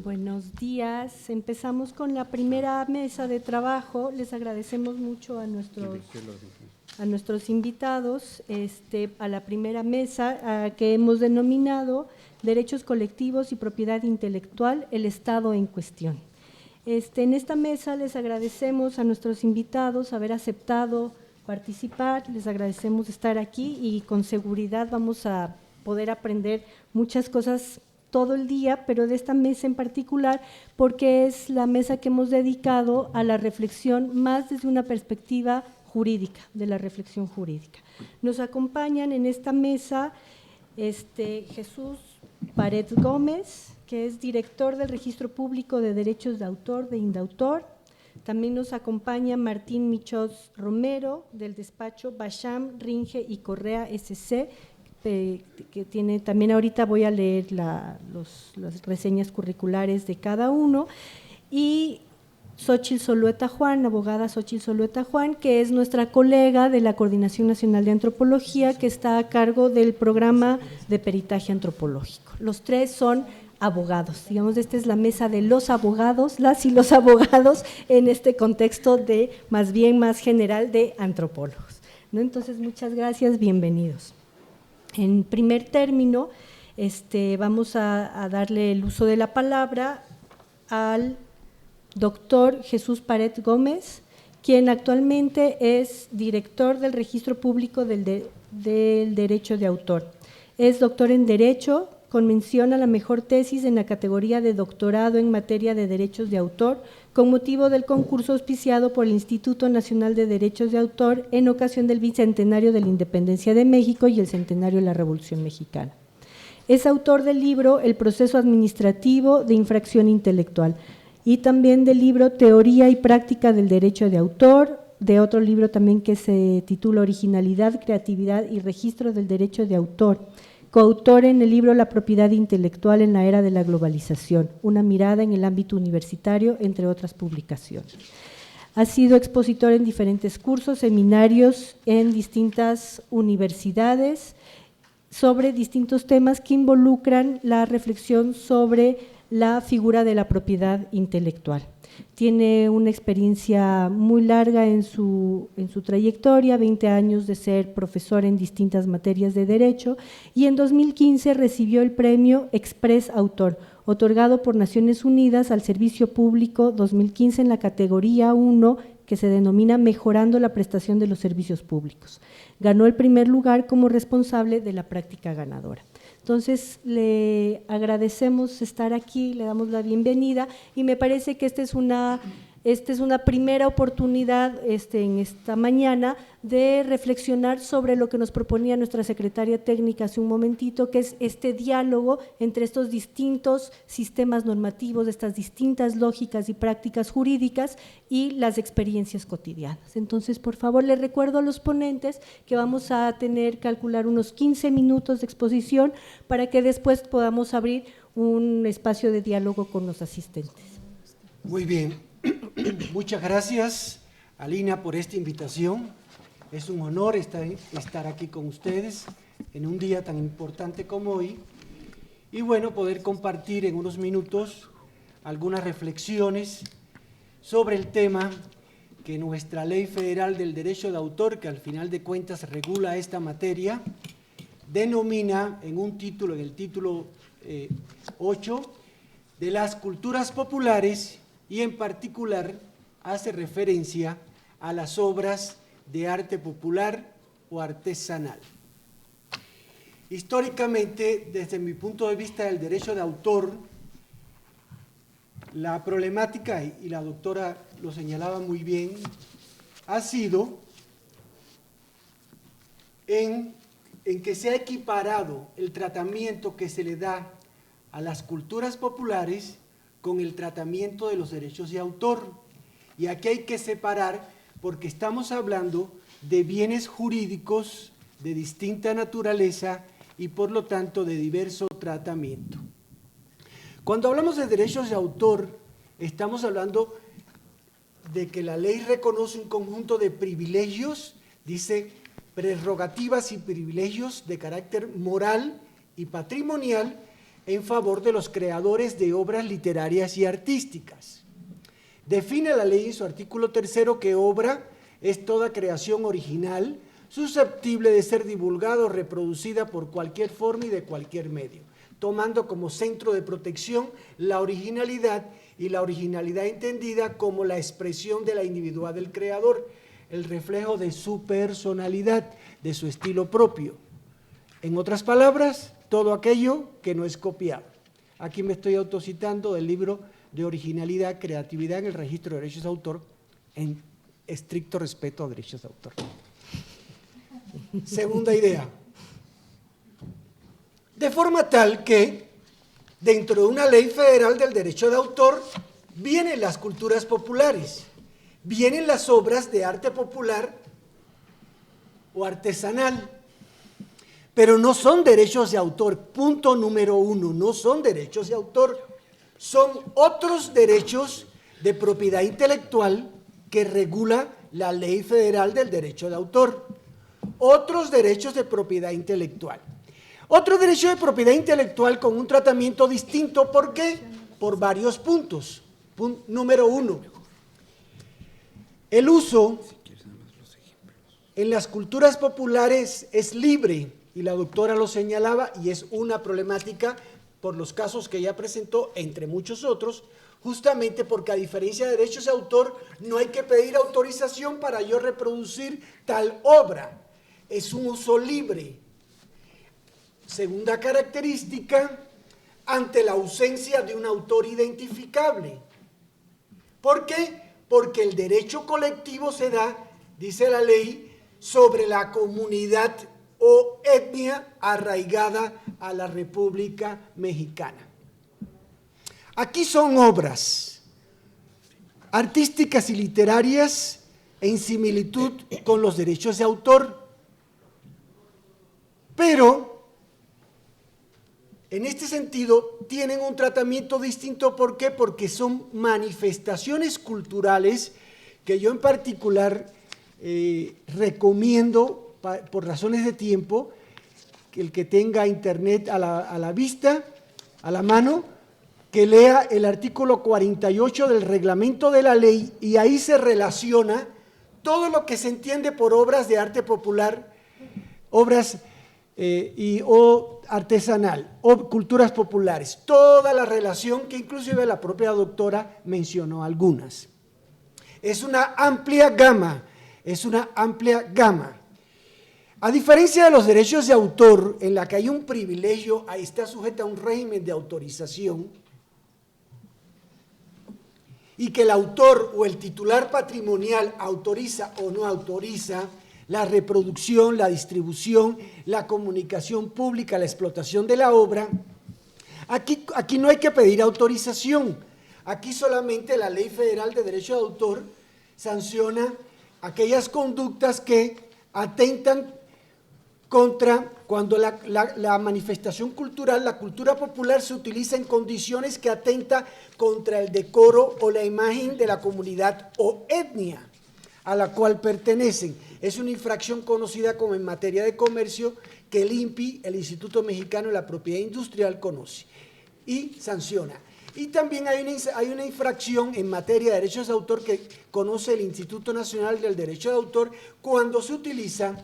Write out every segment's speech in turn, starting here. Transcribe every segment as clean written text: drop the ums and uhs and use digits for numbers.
Buenos días. Empezamos con la primera mesa de trabajo. Les agradecemos mucho a nuestros invitados a la primera mesa que hemos denominado Derechos colectivos y propiedad intelectual, el Estado en cuestión. En esta mesa les agradecemos a nuestros invitados haber aceptado participar, les agradecemos estar aquí y con seguridad vamos a poder aprender muchas cosas todo el día, pero de esta mesa en particular, porque es la mesa que hemos dedicado a la reflexión más desde una perspectiva jurídica, de la reflexión jurídica. Nos acompañan en esta mesa Jesús Pared Gómez, que es director del Registro Público de Derechos de Autor de Indautor. También nos acompaña Martín Michos Romero, del despacho Basham, Ringe y Correa SC, que tiene, también ahorita voy a leer las reseñas curriculares de cada uno, y Xochitl Zulueta Juan, abogada Xochitl Zulueta Juan, que es nuestra colega de la Coordinación Nacional de Antropología, que está a cargo del programa de peritaje antropológico. Los tres son abogados, digamos, esta es la mesa de los abogados, las y los abogados, en este contexto de, más bien, más general, de antropólogos, ¿no? Entonces, muchas gracias, bienvenidos. En primer término, vamos a darle el uso de la palabra al doctor Jesús Pared Gómez, quien actualmente es director del Registro Público del Derecho de Autor. Es doctor en Derecho, con mención a la mejor tesis en la categoría de doctorado en materia de derechos de autor, con motivo del concurso auspiciado por el Instituto Nacional de Derechos de Autor en ocasión del bicentenario de la Independencia de México y el centenario de la Revolución Mexicana. Es autor del libro El proceso administrativo de infracción intelectual y también del libro Teoría y práctica del derecho de autor, de otro libro también que se titula Originalidad, creatividad y registro del derecho de autor. Coautor en el libro La propiedad intelectual en la era de la globalización, una mirada en el ámbito universitario, entre otras publicaciones. Ha sido expositor en diferentes cursos, seminarios en distintas universidades sobre distintos temas que involucran la reflexión sobre la figura de la propiedad intelectual. Tiene una experiencia muy larga en su trayectoria, 20 años de ser profesor en distintas materias de derecho, y en 2015 recibió el premio Express Autor, otorgado por Naciones Unidas al Servicio Público 2015 en la categoría 1, que se denomina Mejorando la prestación de los servicios públicos. Ganó el primer lugar como responsable de la práctica ganadora. Entonces, le agradecemos estar aquí, le damos la bienvenida y me parece que esta es una primera oportunidad en esta mañana de reflexionar sobre lo que nos proponía nuestra secretaria técnica hace un momentito, que es este diálogo entre estos distintos sistemas normativos, estas distintas lógicas y prácticas jurídicas y las experiencias cotidianas. Entonces, por favor, les recuerdo a los ponentes que vamos a calcular unos 15 minutos de exposición para que después podamos abrir un espacio de diálogo con los asistentes. Muy bien. Muchas gracias, Alina, por esta invitación. Es un honor estar aquí con ustedes en un día tan importante como hoy y bueno, poder compartir en unos minutos algunas reflexiones sobre el tema que nuestra Ley Federal del Derecho de Autor, que al final de cuentas regula esta materia, denomina en el título 8, de las culturas populares, y en particular hace referencia a las obras de arte popular o artesanal. Históricamente, desde mi punto de vista del derecho de autor, la problemática, y la doctora lo señalaba muy bien, ha sido en que se ha equiparado el tratamiento que se le da a las culturas populares con el tratamiento de los derechos de autor. Y aquí hay que separar porque estamos hablando de bienes jurídicos de distinta naturaleza y por lo tanto de diverso tratamiento. Cuando hablamos de derechos de autor, estamos hablando de que la ley reconoce un conjunto de privilegios, dice prerrogativas y privilegios de carácter moral y patrimonial en favor de los creadores de obras literarias y artísticas. Define la ley en su artículo 3 que obra es toda creación original susceptible de ser divulgada o reproducida por cualquier forma y de cualquier medio, tomando como centro de protección la originalidad, y la originalidad entendida como la expresión de la individualidad del creador, el reflejo de su personalidad, de su estilo propio. En otras palabras, todo aquello que no es copiado. Aquí me estoy autocitando del libro de Originalidad, Creatividad en el Registro de Derechos de Autor, en estricto respeto a derechos de autor. Segunda idea. De forma tal que dentro de una ley federal del derecho de autor vienen las culturas populares, vienen las obras de arte popular o artesanal, pero no son derechos de autor. Punto número 1, no son derechos de autor, son otros derechos de propiedad intelectual que regula la Ley Federal del Derecho de Autor. Otros derechos de propiedad intelectual. Otro derecho de propiedad intelectual con un tratamiento distinto. ¿Por qué? Por varios puntos. Número 1. El uso en las culturas populares es libre, y la doctora lo señalaba, y es una problemática por los casos que ella presentó, entre muchos otros, justamente porque a diferencia de derechos de autor, no hay que pedir autorización para yo reproducir tal obra. Es un uso libre. Segunda característica, ante la ausencia de un autor identificable. ¿Por qué? Porque el derecho colectivo se da, dice la ley, sobre la comunidad o etnia arraigada a la República Mexicana. Aquí son obras artísticas y literarias en similitud con los derechos de autor, pero en este sentido tienen un tratamiento distinto. ¿Por qué? Porque son manifestaciones culturales que yo en particular recomiendo, por razones de tiempo, que el que tenga internet a la vista, a la mano, que lea el artículo 48 del reglamento de la ley, y ahí se relaciona todo lo que se entiende por obras de arte popular, obras o artesanal, o culturas populares, toda la relación que inclusive la propia doctora mencionó algunas. Es una amplia gama, es una amplia gama. A diferencia de los derechos de autor, en la que hay un privilegio, ahí está sujeta a un régimen de autorización, y que el autor o el titular patrimonial autoriza o no autoriza la reproducción, la distribución, la comunicación pública, la explotación de la obra. Aquí no hay que pedir autorización, aquí solamente la Ley Federal de Derecho de Autor sanciona aquellas conductas que atentan contra, cuando la manifestación cultural, la cultura popular se utiliza en condiciones que atenta contra el decoro o la imagen de la comunidad o etnia a la cual pertenecen. Es una infracción conocida como en materia de comercio, que el INPI, el Instituto Mexicano de la Propiedad Industrial, conoce y sanciona. Y también hay una infracción en materia de derechos de autor que conoce el Instituto Nacional del Derecho de Autor, cuando se utiliza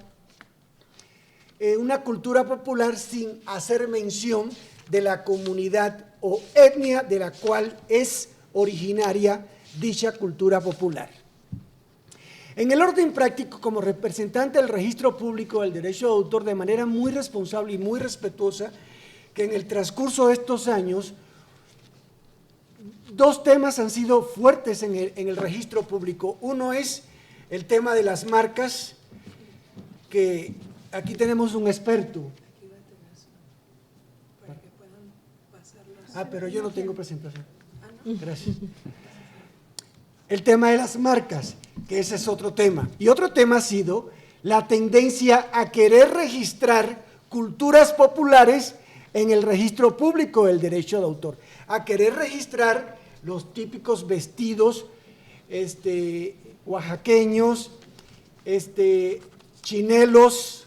una cultura popular sin hacer mención de la comunidad o etnia de la cual es originaria dicha cultura popular. En el orden práctico, como representante del registro público del derecho de autor, de manera muy responsable y muy respetuosa, que en el transcurso de estos años, dos temas han sido fuertes en el registro público. Uno es el tema de las marcas, que aquí tenemos un experto. Pero yo no tengo presentación. Gracias. El tema de las marcas, que ese es otro tema. Y otro tema ha sido la tendencia a querer registrar culturas populares en el registro público del derecho de autor, a querer registrar los típicos vestidos oaxaqueños, chinelos,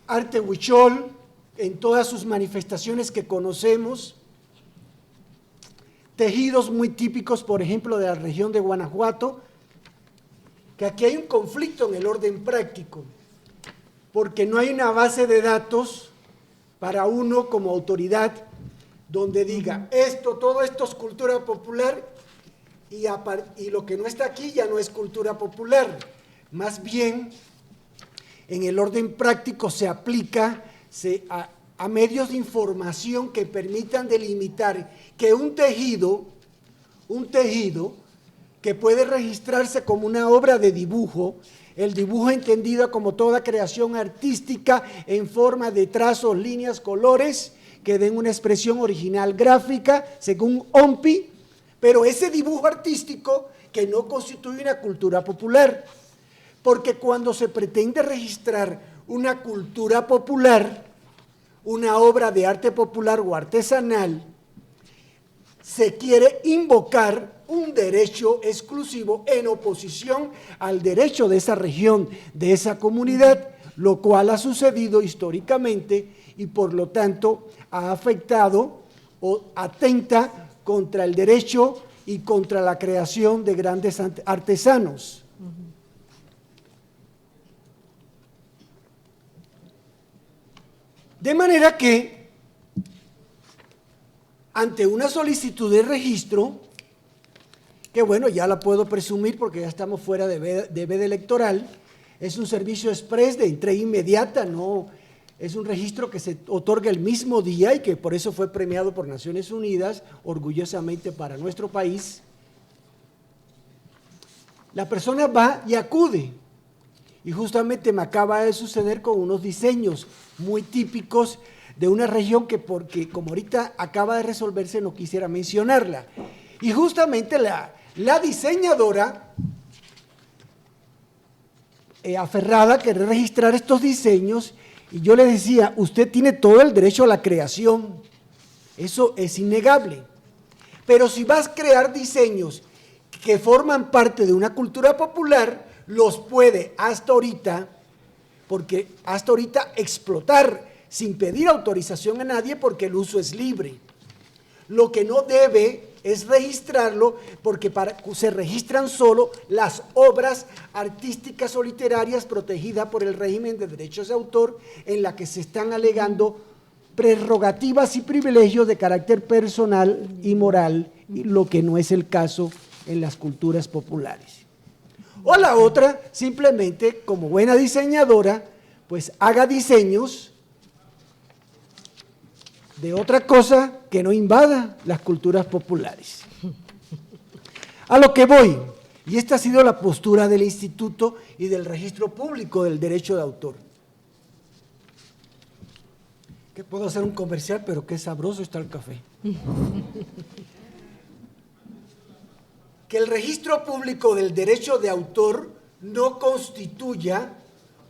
arte huichol, en todas sus manifestaciones que conocemos, tejidos muy típicos, por ejemplo, de la región de Guanajuato, que aquí hay un conflicto en el orden práctico, porque no hay una base de datos para uno como autoridad donde diga, todo esto es cultura popular y lo que no está aquí ya no es cultura popular. Más bien, en el orden práctico se aplica a medios de información que permitan delimitar que un tejido que puede registrarse como una obra de dibujo, el dibujo entendido como toda creación artística en forma de trazos, líneas, colores, que den una expresión original gráfica, según OMPI, pero ese dibujo artístico que no constituye una cultura popular, porque cuando se pretende registrar una cultura popular, una obra de arte popular o artesanal, se quiere invocar un derecho exclusivo en oposición al derecho de esa región, de esa comunidad, lo cual ha sucedido históricamente y por lo tanto ha afectado o atenta contra el derecho y contra la creación de grandes artesanos. De manera que, ante una solicitud de registro, que bueno, ya la puedo presumir porque ya estamos fuera de veda electoral, es un servicio express de entrega inmediata, no es un registro que se otorga el mismo día y que por eso fue premiado por Naciones Unidas, orgullosamente para nuestro país. La persona va y acude, y justamente me acaba de suceder con unos diseños muy típicos de una región que, porque como ahorita acaba de resolverse, no quisiera mencionarla. Y justamente la diseñadora aferrada quería registrar estos diseños, y yo le decía, usted tiene todo el derecho a la creación, eso es innegable, pero si vas a crear diseños que forman parte de una cultura popular, los puede hasta ahorita explotar sin pedir autorización a nadie porque el uso es libre. Lo que no debe es registrarlo porque se registran solo las obras artísticas o literarias protegidas por el régimen de derechos de autor en la que se están alegando prerrogativas y privilegios de carácter personal y moral, lo que no es el caso en las culturas populares. O la otra, simplemente como buena diseñadora, pues haga diseños de otra cosa que no invada las culturas populares. A lo que voy, y esta ha sido la postura del Instituto y del Registro Público del Derecho de Autor. Que puedo hacer un comercial, pero qué sabroso está el café. Que el Registro Público del Derecho de Autor no constituya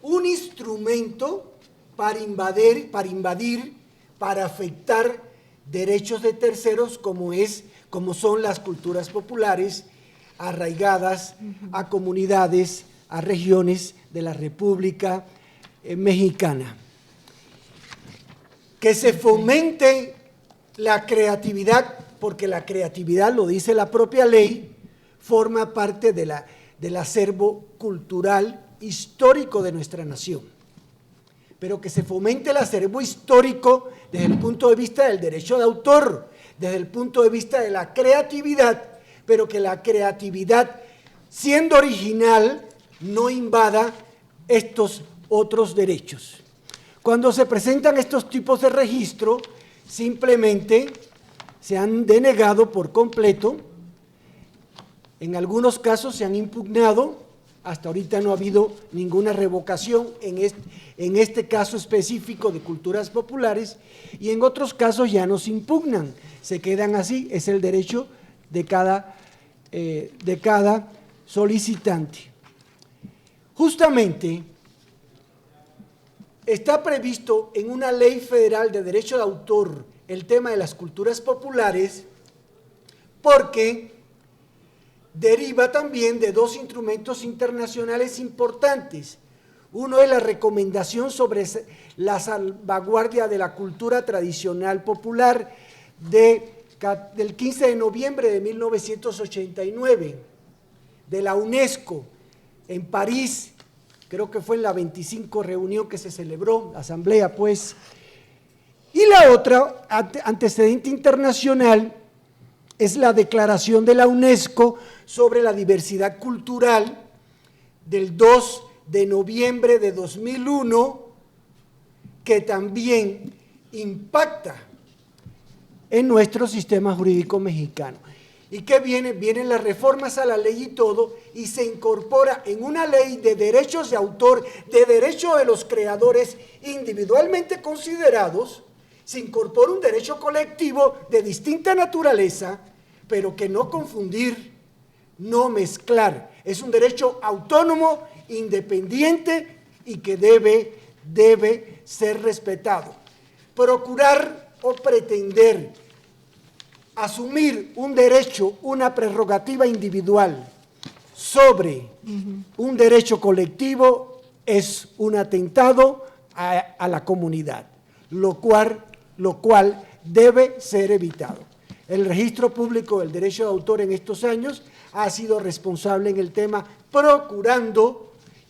un instrumento para invadir, para afectar derechos de terceros como son las culturas populares arraigadas a comunidades, a regiones de la República Mexicana. Que se fomente la creatividad, porque la creatividad, lo dice la propia ley, forma parte del acervo cultural histórico de nuestra nación, pero que se fomente el acervo histórico desde el punto de vista del derecho de autor, desde el punto de vista de la creatividad, pero que la creatividad, siendo original, no invada estos otros derechos. Cuando se presentan estos tipos de registro, simplemente se han denegado por completo. En algunos casos se han impugnado, hasta ahorita no ha habido ninguna revocación en este caso específico de culturas populares, y en otros casos ya no se impugnan, se quedan así, es el derecho de cada solicitante. Justamente está previsto en una ley federal de derecho de autor el tema de las culturas populares porque deriva también de dos instrumentos internacionales importantes. Uno es la recomendación sobre la salvaguardia de la cultura tradicional popular del 15 de noviembre de 1989, de la UNESCO, en París, creo que fue en la 25 reunión que se celebró, asamblea pues. Y la otra, antecedente internacional, es la declaración de la UNESCO sobre la diversidad cultural del 2 de noviembre de 2001, que también impacta en nuestro sistema jurídico mexicano. ¿Y qué viene? Vienen las reformas a la ley y todo, y se incorpora en una ley de derechos de autor, de derechos de los creadores individualmente considerados, se incorpora un derecho colectivo de distinta naturaleza, pero que no confundir, no mezclar. Es un derecho autónomo, independiente y que debe ser respetado. Procurar o pretender asumir un derecho, una prerrogativa individual sobre un derecho colectivo es un atentado a la comunidad, lo cual debe ser evitado. El Registro Público del Derecho de Autor en estos años ha sido responsable en el tema, procurando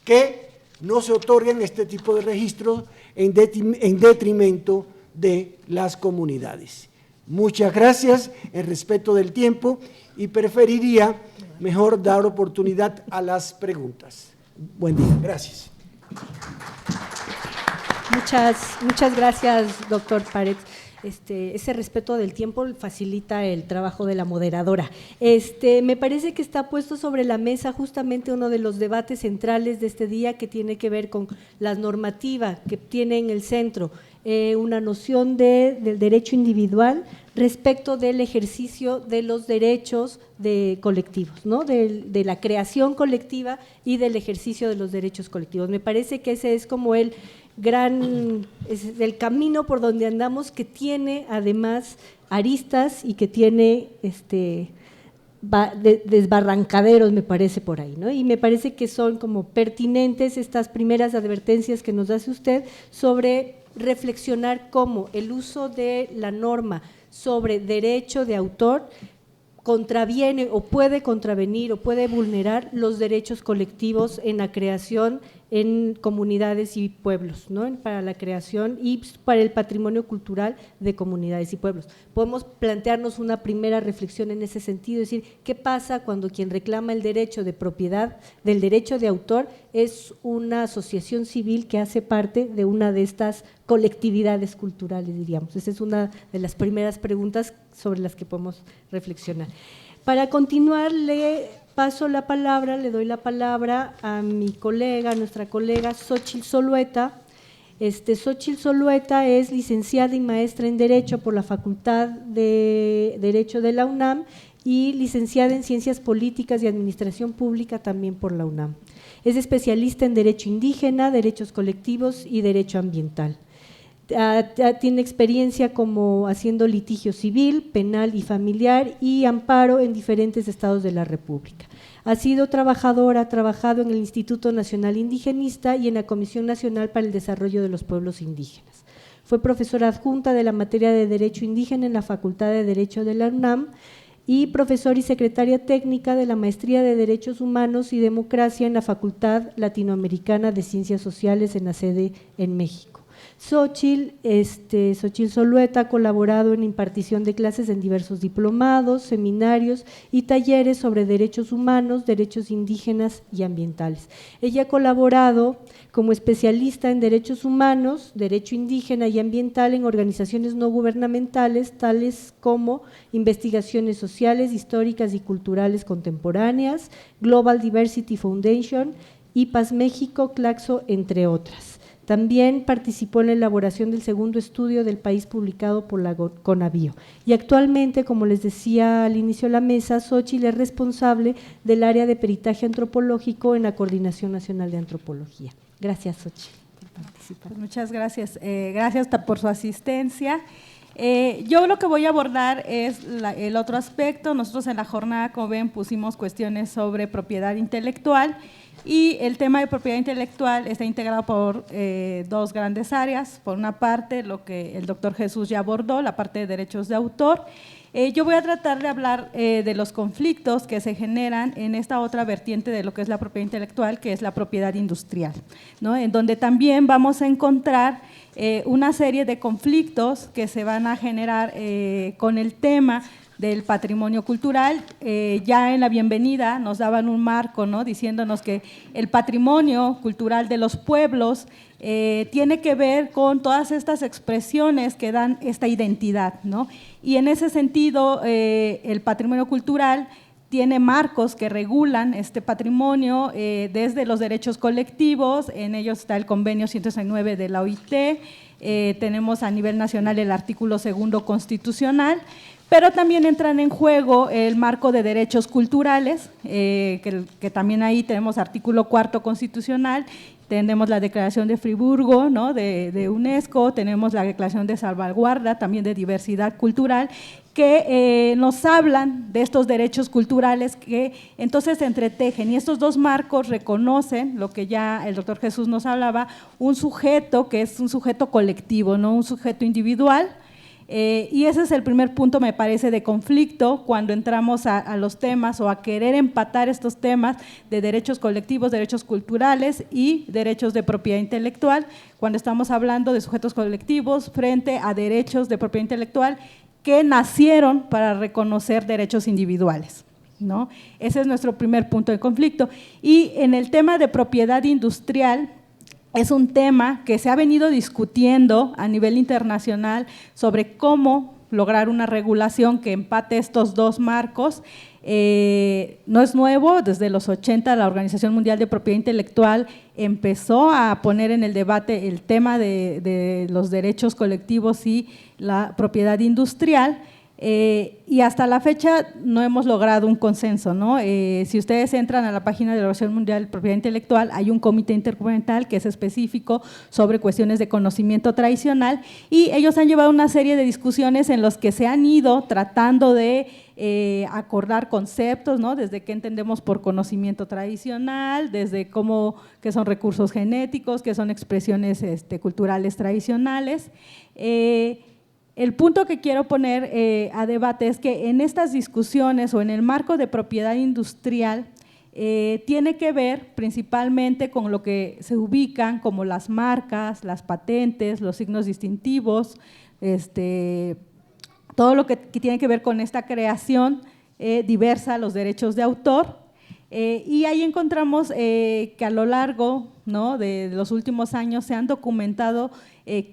que no se otorguen este tipo de registros en detrimento de las comunidades. Muchas gracias, en respeto del tiempo, y preferiría mejor dar oportunidad a las preguntas. Buen día, gracias. Muchas gracias, doctor Paredes. Ese respeto del tiempo facilita el trabajo de la moderadora. Me parece que está puesto sobre la mesa justamente uno de los debates centrales de este día, que tiene que ver con la normativa que tiene en el centro una noción del derecho individual respecto del ejercicio de los derechos colectivos, ¿no? De la creación colectiva y del ejercicio de los derechos colectivos. Me parece que ese es como el camino por donde andamos, que tiene además aristas y que tiene desbarrancaderos, me parece, por ahí, ¿no? Y me parece que son como pertinentes estas primeras advertencias que nos hace usted sobre reflexionar cómo el uso de la norma sobre derecho de autor contraviene o puede contravenir o puede vulnerar los derechos colectivos en la creación en comunidades y pueblos, ¿no? Para la creación y para el patrimonio cultural de comunidades y pueblos. Podemos plantearnos una primera reflexión en ese sentido, es decir, ¿qué pasa cuando quien reclama el derecho de propiedad, del derecho de autor, es una asociación civil que hace parte de una de estas colectividades culturales, diríamos? Esa es una de las primeras preguntas sobre las que podemos reflexionar. Para continuar, le doy la palabra a mi colega, a nuestra colega Xóchitl Zulueta. Xóchitl Zulueta es licenciada y maestra en Derecho por la Facultad de Derecho de la UNAM y licenciada en Ciencias Políticas y Administración Pública también por la UNAM. Es especialista en Derecho Indígena, Derechos Colectivos y Derecho Ambiental. Tiene experiencia como haciendo litigio civil, penal y familiar y amparo en diferentes estados de la República. Ha trabajado en el Instituto Nacional Indigenista y en la Comisión Nacional para el Desarrollo de los Pueblos Indígenas. Fue profesora adjunta de la materia de Derecho Indígena en la Facultad de Derecho de la UNAM y profesora y secretaria técnica de la Maestría de Derechos Humanos y Democracia en la Facultad Latinoamericana de Ciencias Sociales en la sede en México. Xóchitl Zulueta ha colaborado en impartición de clases en diversos diplomados, seminarios y talleres sobre derechos humanos, derechos indígenas y ambientales. Ella ha colaborado como especialista en derechos humanos, derecho indígena y ambiental en organizaciones no gubernamentales, tales como Investigaciones Sociales, Históricas y Culturales Contemporáneas, Global Diversity Foundation, IPAS México, Claxo, entre otras. También participó en la elaboración del segundo estudio del país publicado por la CONABIO. Y actualmente, como les decía al inicio de la mesa, Xóchitl es responsable del área de peritaje antropológico en la Coordinación Nacional de Antropología. Gracias, Xóchitl, por participar. Pues muchas gracias. Gracias por su asistencia. Yo lo que voy a abordar es el otro aspecto. Nosotros en la jornada, como ven, pusimos cuestiones sobre propiedad intelectual Y el tema de propiedad intelectual está integrado por dos grandes áreas. Por una parte, lo que el doctor Jesús ya abordó, la parte de derechos de autor. Yo voy a tratar de hablar de los conflictos que se generan en esta otra vertiente de lo que es la propiedad intelectual, que es la propiedad industrial, ¿no? En donde también vamos a encontrar una serie de conflictos que se van a generar con el tema del patrimonio cultural. Ya en la bienvenida nos daban un marco, ¿no?, diciéndonos que el patrimonio cultural de los pueblos tiene que ver con todas estas expresiones que dan esta identidad, ¿no? Y en ese sentido, el patrimonio cultural tiene marcos que regulan este patrimonio desde los derechos colectivos. En ellos está el convenio 169 de la OIT, tenemos a nivel nacional el artículo 2º constitucional, pero también entran en juego el marco de derechos culturales, que también ahí tenemos artículo 4º constitucional, tenemos la Declaración de Friburgo, ¿no?, de UNESCO, tenemos la Declaración de Salvaguarda también de Diversidad Cultural, que nos hablan de estos derechos culturales que entonces se entretejen, y estos dos marcos reconocen lo que ya el doctor Jesús nos hablaba, un sujeto que es un sujeto colectivo, no un sujeto individual. Y ese es el primer punto, me parece, de conflicto cuando entramos a los temas o a querer empatar estos temas de derechos colectivos, derechos culturales y derechos de propiedad intelectual, cuando estamos hablando de sujetos colectivos frente a derechos de propiedad intelectual que nacieron para reconocer derechos individuales, ¿no? Ese es nuestro primer punto de conflicto. Y en el tema de propiedad industrial, es un tema que se ha venido discutiendo a nivel internacional sobre cómo lograr una regulación que empate estos dos marcos. No es nuevo, desde los 80 la Organización Mundial de Propiedad Intelectual empezó a poner en el debate el tema de los derechos colectivos y la propiedad industrial. Y hasta la fecha no hemos logrado un consenso, ¿no? Si ustedes entran a la página de la Organización Mundial de Propiedad Intelectual, hay un comité intergubernamental que es específico sobre cuestiones de conocimiento tradicional, y ellos han llevado una serie de discusiones en los que se han ido tratando de acordar conceptos, ¿no?, desde qué entendemos por conocimiento tradicional, desde cómo, qué son recursos genéticos, qué son expresiones culturales tradicionales. El punto que quiero poner a debate es que en estas discusiones o en el marco de propiedad industrial tiene que ver principalmente con lo que se ubican como las marcas, las patentes, los signos distintivos, todo lo que tiene que ver con esta creación diversa, los derechos de autor. Y ahí encontramos que a lo largo, ¿no?, de los últimos años se han documentado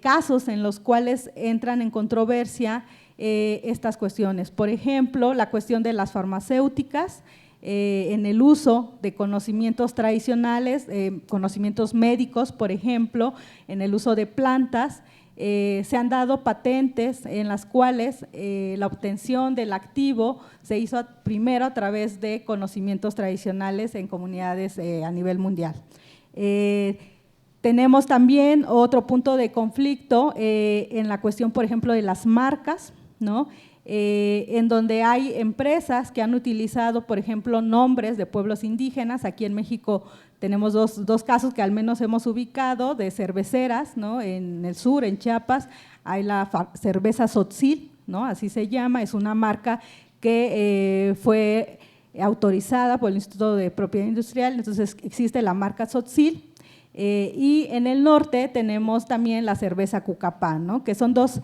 casos en los cuales entran en controversia estas cuestiones. Por ejemplo, la cuestión de las farmacéuticas, en el uso de conocimientos tradicionales, conocimientos médicos, por ejemplo, en el uso de plantas. Se han dado patentes en las cuales la obtención del activo se hizo primero a través de conocimientos tradicionales en comunidades a nivel mundial. Tenemos también otro punto de conflicto en la cuestión, por ejemplo, de las marcas, ¿no?, en donde hay empresas que han utilizado, por ejemplo, nombres de pueblos indígenas. Aquí en México tenemos dos casos que al menos hemos ubicado de cerveceras, ¿no?, en el sur, en Chiapas, hay la cerveza Tzotzil, ¿no?, así se llama, es una marca que fue autorizada por el Instituto de Propiedad Industrial, entonces existe la marca Tzotzil. Y en el norte tenemos también la cerveza Cucapán, ¿no?, que son dos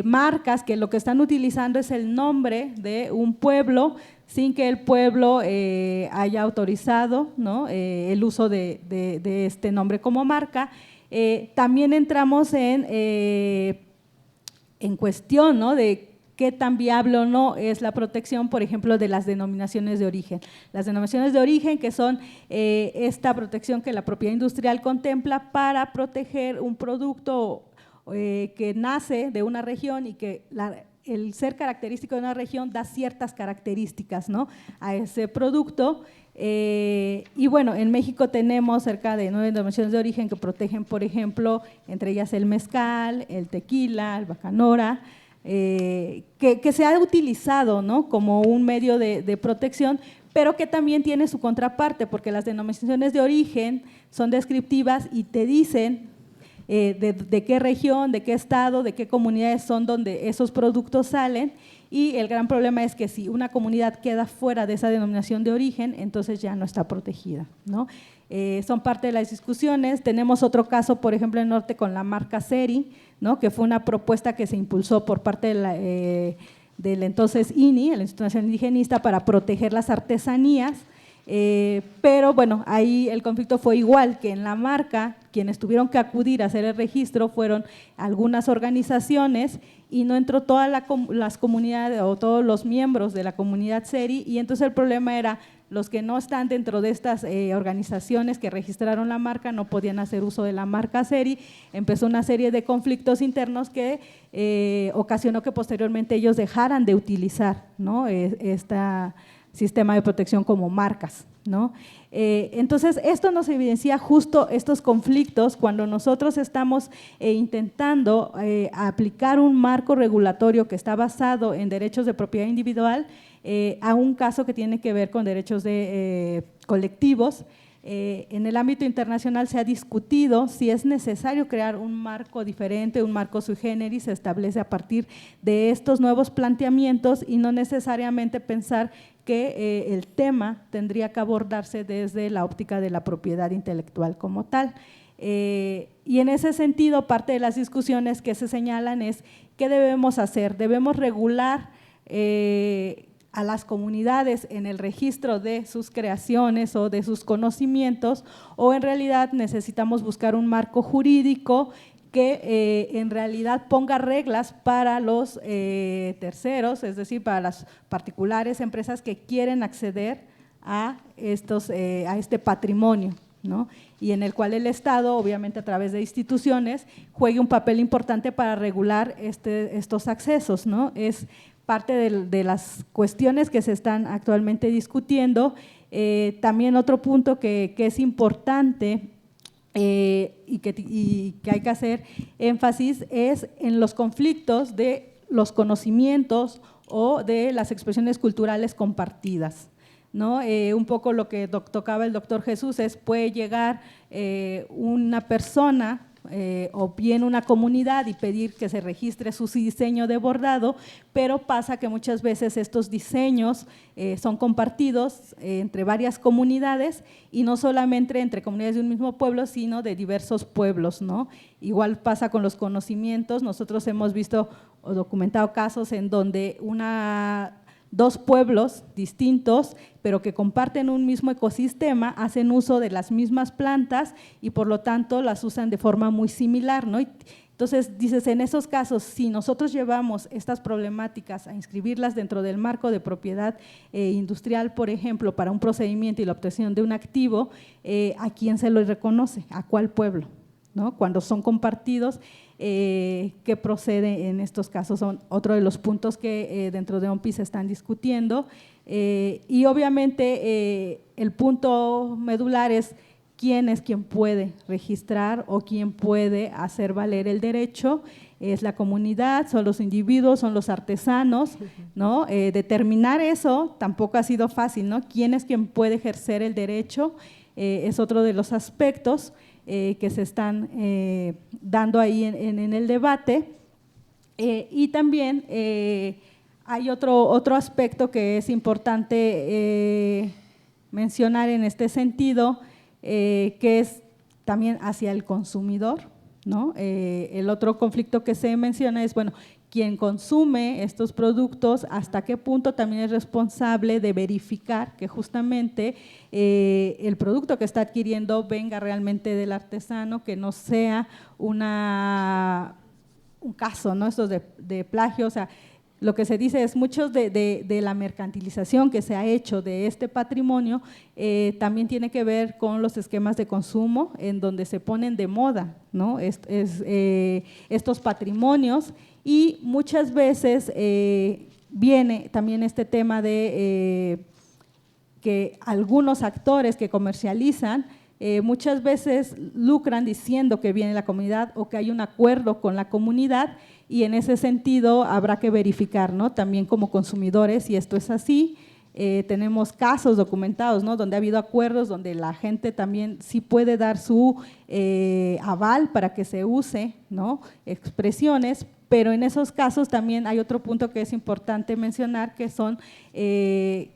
marcas que lo que están utilizando es el nombre de un pueblo sin que el pueblo haya autorizado, ¿no?, el uso de este nombre como marca. También entramos en cuestión, ¿no?, de qué tan viable o no es la protección, por ejemplo, de las denominaciones de origen. Las denominaciones de origen, que son esta protección que la propiedad industrial contempla para proteger un producto que nace de una región y que el ser característico de una región da ciertas características, ¿no?, a ese producto. Y bueno, en México tenemos cerca de 9 denominaciones de origen que protegen, por ejemplo, entre ellas el mezcal, el tequila, el bacanora. que se ha utilizado, ¿no?, como un medio de protección, pero que también tiene su contraparte, porque las denominaciones de origen son descriptivas y te dicen de qué región, de qué estado, de qué comunidades son donde esos productos salen, y el gran problema es que si una comunidad queda fuera de esa denominación de origen, entonces ya no está protegida, ¿no? Son parte de las discusiones. Tenemos otro caso, por ejemplo, en el norte con la marca Seri, ¿no?, que fue una propuesta que se impulsó por parte de del entonces INI, el Instituto Nacional Indigenista, para proteger las artesanías, pero bueno, ahí el conflicto fue igual que en la marca. Quienes tuvieron que acudir a hacer el registro fueron algunas organizaciones y no entró todas las comunidades o todos los miembros de la comunidad Seri, y entonces el problema era los que no están dentro de estas organizaciones que registraron la marca no podían hacer uso de la marca Seri. Empezó una serie de conflictos internos que ocasionó que posteriormente ellos dejaran de utilizar, ¿no?, este sistema de protección como marcas, ¿no? Entonces, esto nos evidencia justo estos conflictos cuando nosotros estamos intentando aplicar un marco regulatorio que está basado en derechos de propiedad individual a un caso que tiene que ver con derechos de colectivos. En el ámbito internacional se ha discutido si es necesario crear un marco diferente, un marco sui generis, se establece a partir de estos nuevos planteamientos y no necesariamente pensar que el tema tendría que abordarse desde la óptica de la propiedad intelectual como tal. Y en ese sentido, parte de las discusiones que se señalan es ¿qué debemos hacer? ¿Debemos regular a las comunidades en el registro de sus creaciones o de sus conocimientos, o en realidad necesitamos buscar un marco jurídico que en realidad ponga reglas para los terceros, es decir, para las particulares empresas que quieren acceder a este patrimonio, ¿no?, y en el cual el Estado, obviamente a través de instituciones, juegue un papel importante para regular estos accesos, ¿no? Es parte de las cuestiones que se están actualmente discutiendo. También otro punto que es importante y que hay que hacer énfasis es en los conflictos de los conocimientos o de las expresiones culturales compartidas, ¿no? Un poco lo que tocaba el doctor Jesús es, puede llegar una persona o bien una comunidad y pedir que se registre su diseño de bordado, pero pasa que muchas veces estos diseños son compartidos entre varias comunidades y no solamente entre comunidades de un mismo pueblo, sino de diversos pueblos, ¿no? Igual pasa con los conocimientos. Nosotros hemos visto o documentado casos en donde dos pueblos distintos, pero que comparten un mismo ecosistema, hacen uso de las mismas plantas y por lo tanto las usan de forma muy similar, ¿no? Entonces, dices, en esos casos, si nosotros llevamos estas problemáticas a inscribirlas dentro del marco de propiedad industrial, por ejemplo, para un procedimiento y la obtención de un activo, ¿a quién se lo reconoce? ¿A cuál pueblo? ¿No? Cuando son compartidos, ¿qué procede en estos casos? Son otro de los puntos que dentro de OMPI se están discutiendo. Y obviamente el punto medular es quién es quien puede registrar o quién puede hacer valer el derecho. Es la comunidad, son los individuos, son los artesanos, ¿no? Determinar eso tampoco ha sido fácil, ¿no? ¿Quién es quien puede ejercer el derecho? Es otro de los aspectos que se están dando ahí en el debate. Y también hay otro aspecto que es importante mencionar en este sentido, que es también hacia el consumidor, ¿no? El otro conflicto que se menciona es, bueno, quien consume estos productos, hasta qué punto también es responsable de verificar que justamente el producto que está adquiriendo venga realmente del artesano, que no sea un caso, ¿no? Estos de plagio. O sea, lo que se dice es muchos de la mercantilización que se ha hecho de este patrimonio también tiene que ver con los esquemas de consumo en donde se ponen de moda, ¿no? Estos patrimonios, y muchas veces viene también este tema de que algunos actores que comercializan muchas veces lucran diciendo que viene la comunidad o que hay un acuerdo con la comunidad, y en ese sentido habrá que verificar, ¿no?, también como consumidores si esto es así. Tenemos casos documentados, ¿no?, donde ha habido acuerdos, donde la gente también sí puede dar su aval para que se use, ¿no?, expresiones, pero en esos casos también hay otro punto que es importante mencionar, que son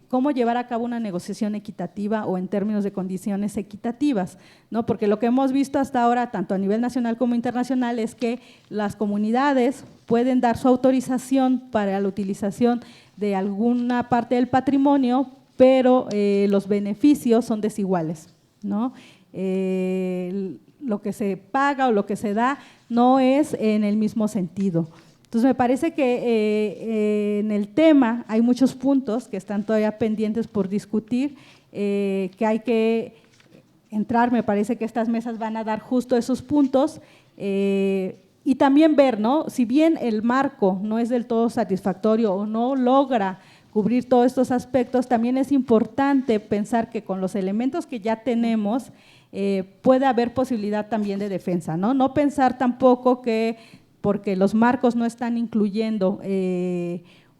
cómo llevar a cabo una negociación equitativa o en términos de condiciones equitativas, ¿no?, porque lo que hemos visto hasta ahora, tanto a nivel nacional como internacional, es que las comunidades pueden dar su autorización para la utilización de alguna parte del patrimonio, pero los beneficios son desiguales, ¿no? Lo que se paga o lo que se da no es en el mismo sentido. Entonces, me parece que en el tema hay muchos puntos que están todavía pendientes por discutir, que hay que entrar. Me parece que estas mesas van a dar justo esos puntos, y también ver, ¿no?, si bien el marco no es del todo satisfactorio o no logra cubrir todos estos aspectos, también es importante pensar que con los elementos que ya tenemos puede haber posibilidad también de defensa, ¿no? No pensar tampoco que porque los marcos no están incluyendo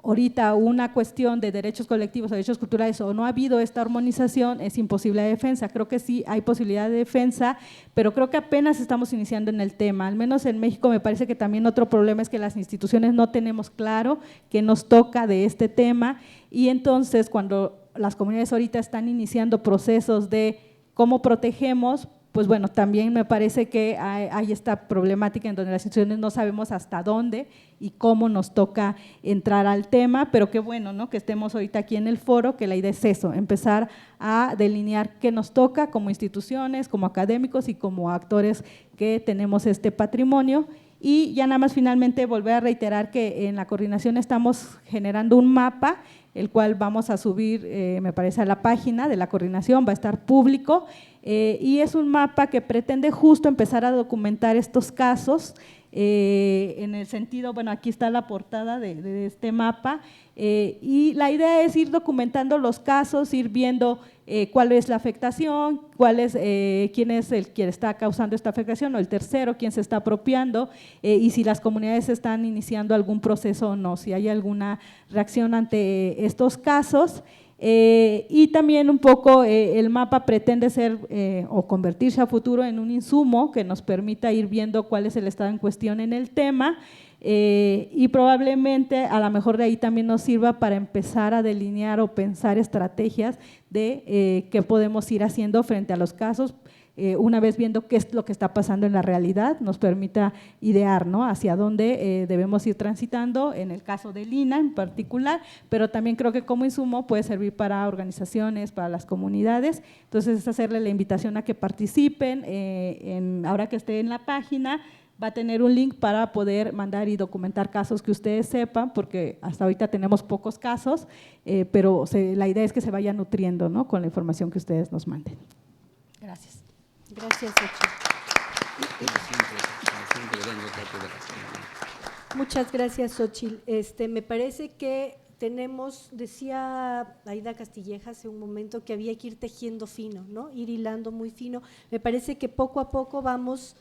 ahorita una cuestión de derechos colectivos o derechos culturales, o no ha habido esta armonización, es imposible la defensa. Creo que sí hay posibilidad de defensa, pero creo que apenas estamos iniciando en el tema. Al menos en México me parece que también otro problema es que las instituciones no tenemos claro qué nos toca de este tema, y entonces cuando las comunidades ahorita están iniciando procesos de cómo protegemos, pues bueno, también me parece que hay esta problemática en donde las instituciones no sabemos hasta dónde y cómo nos toca entrar al tema, pero qué bueno, ¿no?, que estemos ahorita aquí en el foro, que la idea es eso, empezar a delinear qué nos toca como instituciones, como académicos y como actores que tenemos este patrimonio. Y ya nada más finalmente volver a reiterar que en la coordinación estamos generando un mapa, el cual vamos a subir, me parece, a la página de la coordinación, va a estar público, y es un mapa que pretende justo empezar a documentar estos casos, en el sentido, bueno, aquí está la portada de este mapa, y la idea es ir documentando los casos, ir viendo cuál es la afectación, quién es el que está causando esta afectación, o el tercero, quién se está apropiando, y si las comunidades están iniciando algún proceso o no, si hay alguna reacción ante estos casos. Y también un poco el mapa pretende ser o convertirse a futuro en un insumo que nos permita ir viendo cuál es el estado en cuestión en el tema, y probablemente a lo mejor de ahí también nos sirva para empezar a delinear o pensar estrategias de qué podemos ir haciendo frente a los casos, una vez viendo qué es lo que está pasando en la realidad, nos permita idear, ¿no?, hacia dónde debemos ir transitando, en el caso del INAH en particular, pero también creo que como insumo puede servir para organizaciones, para las comunidades. Entonces, es hacerle la invitación a que participen, ahora que esté en la página, va a tener un link para poder mandar y documentar casos que ustedes sepan, porque hasta ahorita tenemos pocos casos, pero la idea es que se vaya nutriendo, ¿no?, con la información que ustedes nos manden. Gracias. Gracias, Xochitl. Muchas gracias, Xochitl. Me parece que tenemos, decía Aida Castilleja hace un momento, que había que ir tejiendo fino, ¿no?, ir hilando muy fino. Me parece que poco a poco vamos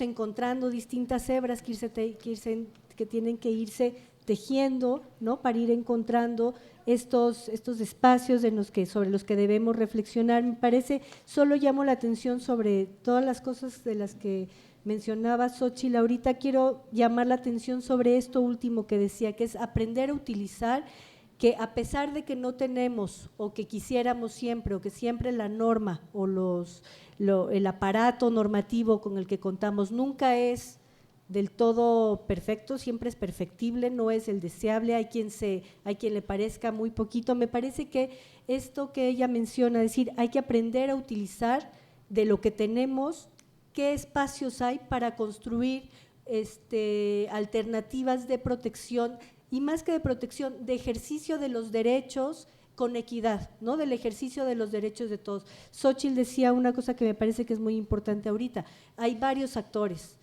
encontrando distintas hebras que tienen que irse tejiendo, ¿no?, para ir encontrando estos espacios sobre los que debemos reflexionar. Me parece, solo llamo la atención sobre todas las cosas de las que mencionaba Xochitl. Ahorita quiero llamar la atención sobre esto último que decía, que es aprender a utilizar, que a pesar de que no tenemos o que quisiéramos siempre, o que siempre la norma o el aparato normativo con el que contamos nunca es del todo perfecto, siempre es perfectible, no es el deseable, hay quien le parezca muy poquito. Me parece que esto que ella menciona, es decir, hay que aprender a utilizar de lo que tenemos, qué espacios hay para construir alternativas de protección, y más que de protección, de ejercicio de los derechos con equidad, ¿no?, del ejercicio de los derechos de todos. Xochitl decía una cosa que me parece que es muy importante ahorita, hay varios actores.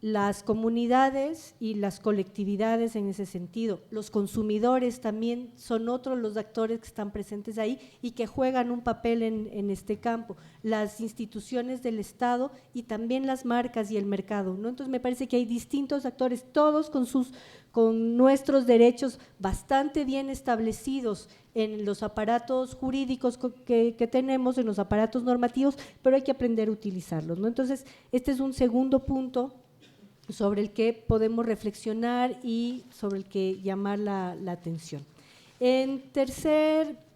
las comunidades y las colectividades en ese sentido. Los consumidores también son otros los actores que están presentes ahí y que juegan un papel en este campo, las instituciones del Estado y también las marcas y el mercado, ¿no? Entonces me parece que hay distintos actores, todos con nuestros derechos bastante bien establecidos en los aparatos jurídicos que tenemos, en los aparatos normativos, pero hay que aprender a utilizarlos, ¿no? Entonces, este es un segundo punto sobre el que podemos reflexionar y sobre el que llamar la atención. En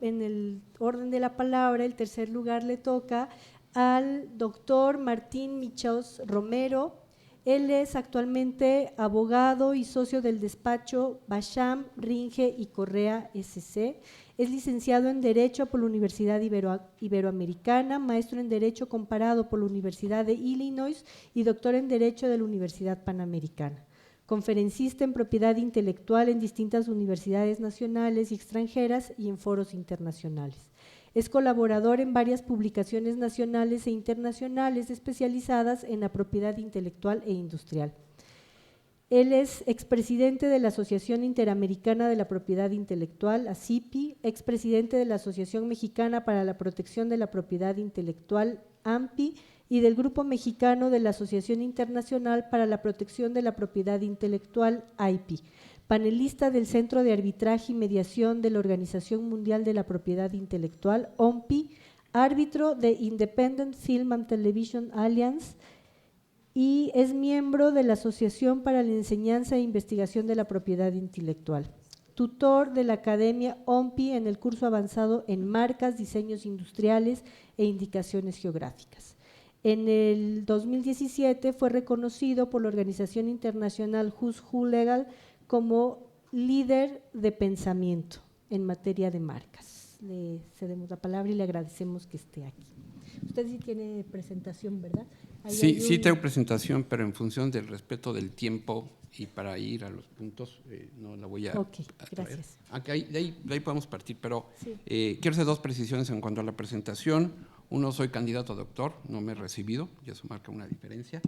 el orden de la palabra, el tercer lugar le toca al doctor Martín Michaus Romero. Él es actualmente abogado y socio del despacho Basham, Ringe y Correa SC. Es licenciado en Derecho por la Universidad Iberoamericana, maestro en Derecho comparado por la Universidad de Illinois y doctor en Derecho de la Universidad Panamericana. Conferencista en propiedad intelectual en distintas universidades nacionales y extranjeras y en foros internacionales. Es colaborador en varias publicaciones nacionales e internacionales especializadas en la propiedad intelectual e industrial. Él es expresidente de la Asociación Interamericana de la Propiedad Intelectual, ASIPI, expresidente de la Asociación Mexicana para la Protección de la Propiedad Intelectual, AMPI, y del Grupo Mexicano de la Asociación Internacional para la Protección de la Propiedad Intelectual, AIPI, panelista del Centro de Arbitraje y Mediación de la Organización Mundial de la Propiedad Intelectual, OMPI, árbitro de Independent Film and Television Alliance, y es miembro de la Asociación para la Enseñanza e Investigación de la Propiedad Intelectual, tutor de la Academia OMPI en el curso avanzado en marcas, diseños industriales e indicaciones geográficas. En el 2017 fue reconocido por la organización internacional Who's Who Legal como líder de pensamiento en materia de marcas. Le cedemos la palabra y le agradecemos que esté aquí. Usted sí tiene presentación, ¿verdad? Sí tengo presentación, pero en función del respeto del tiempo y para ir a los puntos, no la voy a… Ok, gracias. De ahí podemos partir, pero sí. Quiero hacer dos precisiones en cuanto a la presentación. Uno, soy candidato a doctor, no me he recibido, y eso marca una diferencia.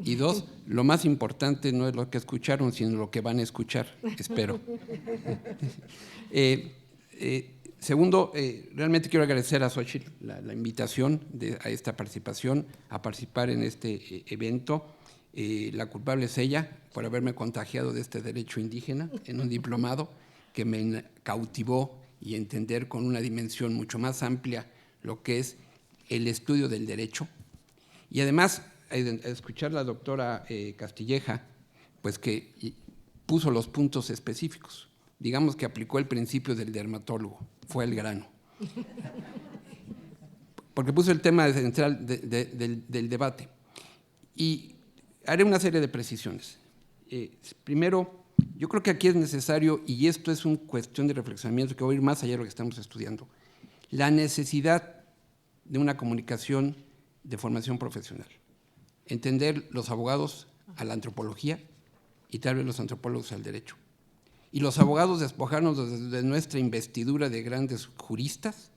Y dos, lo más importante no es lo que escucharon, sino lo que van a escuchar, espero. Segundo, realmente quiero agradecer a Xochitl la invitación a esta participación, a participar en este evento. La culpable es ella por haberme contagiado de este derecho indígena en un diplomado que me cautivó y entender con una dimensión mucho más amplia lo que es el estudio del derecho. Y además, escuchar a la doctora Castilleja, pues que puso los puntos específicos. Digamos que aplicó el principio del dermatólogo, fue el grano. Porque puso el tema central del debate. Y haré una serie de precisiones. Primero, yo creo que aquí es necesario, y esto es una cuestión de reflexionamiento que va a ir más allá de lo que estamos estudiando, la necesidad de una comunicación de formación profesional. Entender los abogados a la antropología y tal vez los antropólogos al derecho. Y los abogados despojarnos de nuestra investidura de grandes juristas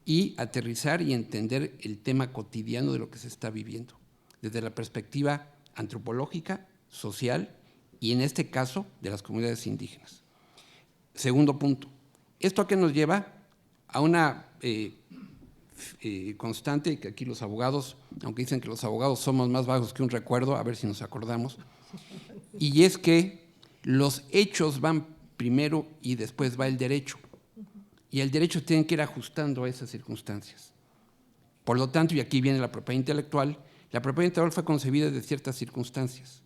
y aterrizar y entender el tema cotidiano de lo que se está viviendo, desde la perspectiva antropológica, social y, en este caso, de las comunidades indígenas. Segundo punto, ¿esto a qué nos lleva? A una constante, que aquí los abogados, aunque dicen que los abogados somos más vagos que un recuerdo, a ver si nos acordamos, y es que los hechos van primero y después va el derecho, y el derecho tiene que ir ajustando a esas circunstancias. Por lo tanto, y aquí viene la propiedad intelectual fue concebida de ciertas circunstancias,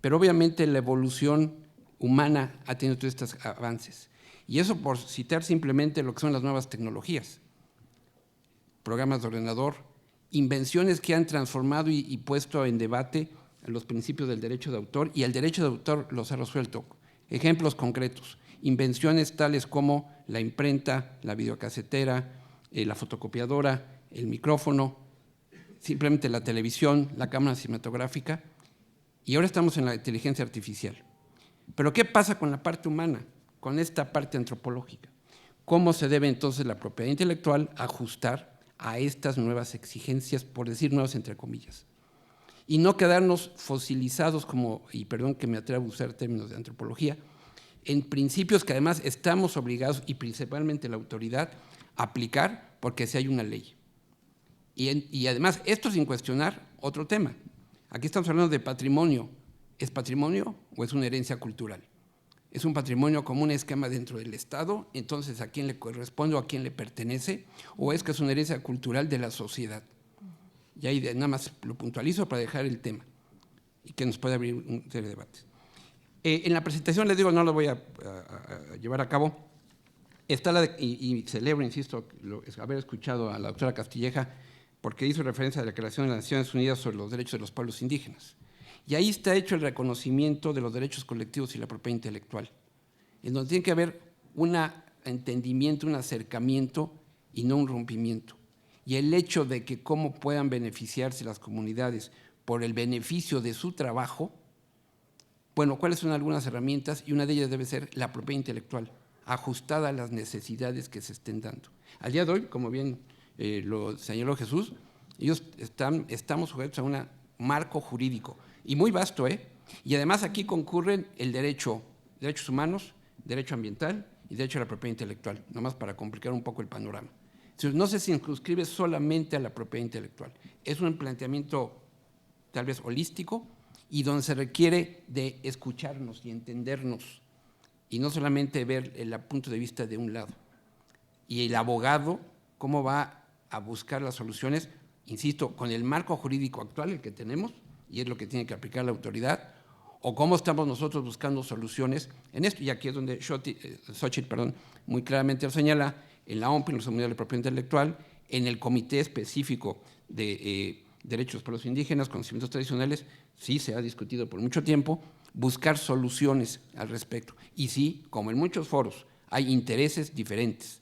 pero obviamente la evolución humana ha tenido todos estos avances, y eso por citar simplemente lo que son las nuevas tecnologías, programas de ordenador, invenciones que han transformado y puesto en debate los principios del derecho de autor, y el derecho de autor los ha resuelto. Ejemplos concretos, invenciones tales como la imprenta, la videocasetera, la fotocopiadora, el micrófono, simplemente la televisión, la cámara cinematográfica, y ahora estamos en la inteligencia artificial. Pero ¿qué pasa con la parte humana, con esta parte antropológica? ¿Cómo se debe entonces la propiedad intelectual ajustar a estas nuevas exigencias, por decir nuevas entre comillas? y no quedarnos fosilizados como, y perdón que me atrevo a usar términos de antropología, en principios que además estamos obligados, y principalmente la autoridad, a aplicar porque si hay una ley. Y además, esto sin cuestionar otro tema. Aquí estamos hablando de patrimonio. ¿Es patrimonio o es una herencia cultural? ¿Es un patrimonio como un esquema dentro del Estado? Entonces, ¿a quién le corresponde o a quién le pertenece? ¿O es que es una herencia cultural de la sociedad? Y ahí nada más lo puntualizo para dejar el tema y que nos puede abrir un serie de debates. En la presentación, les digo, no lo voy a llevar a cabo. Está y celebro, insisto, haber escuchado a la doctora Castilleja, porque hizo referencia a la Declaración de las Naciones Unidas sobre los derechos de los pueblos indígenas. Y ahí está hecho el reconocimiento de los derechos colectivos y la propiedad intelectual, en donde tiene que haber un entendimiento, un acercamiento y no un rompimiento. Y el hecho de que cómo puedan beneficiarse las comunidades por el beneficio de su trabajo, bueno, ¿cuáles son algunas herramientas? Y una de ellas debe ser la propiedad intelectual, ajustada a las necesidades que se estén dando. Al día de hoy, como bien lo señaló Jesús, estamos sujetos a un marco jurídico, y muy vasto, y además aquí concurren el derechos humanos, derecho ambiental y derecho a la propiedad intelectual, nomás para complicar un poco el panorama. Entonces, no se circunscribe solamente a la propiedad intelectual, es un planteamiento tal vez holístico y donde se requiere de escucharnos y entendernos, y no solamente ver el punto de vista de un lado. Y el abogado, ¿cómo va a buscar las soluciones? Insisto, con el marco jurídico actual, el que tenemos, y es lo que tiene que aplicar la autoridad, o cómo estamos nosotros buscando soluciones en esto. Y aquí es donde Xochitl muy claramente lo señala, en la OMPI, en la Comunidad de Propiedad Intelectual, en el Comité Específico de Derechos de los Pueblos Indígenas, Conocimientos Tradicionales, sí se ha discutido por mucho tiempo, buscar soluciones al respecto. Y sí, como en muchos foros, hay intereses diferentes.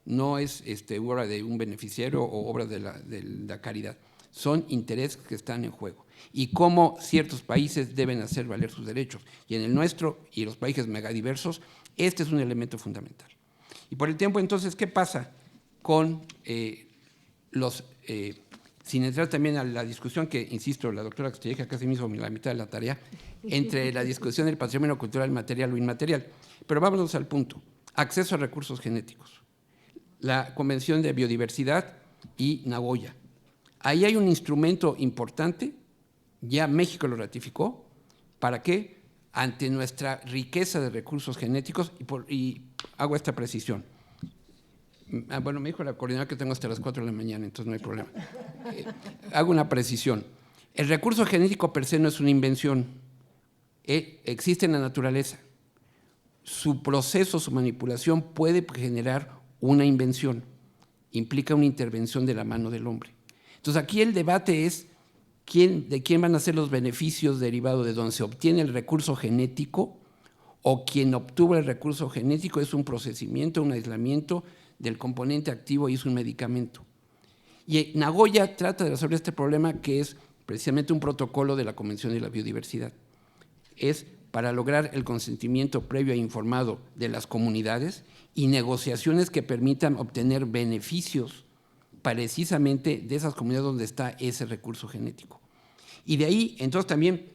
No es obra de un beneficiario o obra de la caridad. Son intereses que están en juego. Y cómo ciertos países deben hacer valer sus derechos. Y en el nuestro y los países megadiversos, este es un elemento fundamental. Y por el tiempo, entonces, ¿qué pasa con sin entrar también a la discusión que, insisto, la doctora Castilleja casi me hizo la mitad de la tarea, entre la discusión del patrimonio cultural material o inmaterial? Pero vámonos al punto. Acceso a recursos genéticos. La Convención de Biodiversidad y Nagoya. Ahí hay un instrumento importante, ya México lo ratificó. ¿Para qué? Ante nuestra riqueza de recursos genéticos, y hago esta precisión. Bueno, me dijo la coordinadora que tengo hasta las 4 de la mañana, entonces no hay problema. Hago una precisión. El recurso genético per se no es una invención, existe en la naturaleza. Su proceso, su manipulación puede generar una invención, implica una intervención de la mano del hombre. Entonces aquí el debate es de quién van a ser los beneficios derivados de donde se obtiene el recurso genético, o quien obtuvo el recurso genético es un procesamiento, un aislamiento del componente activo y es un medicamento. Y Nagoya trata de resolver este problema, que es precisamente un protocolo de la Convención de la Biodiversidad. Es para lograr el consentimiento previo e informado de las comunidades y negociaciones que permitan obtener beneficios precisamente de esas comunidades donde está ese recurso genético. Y de ahí, entonces, también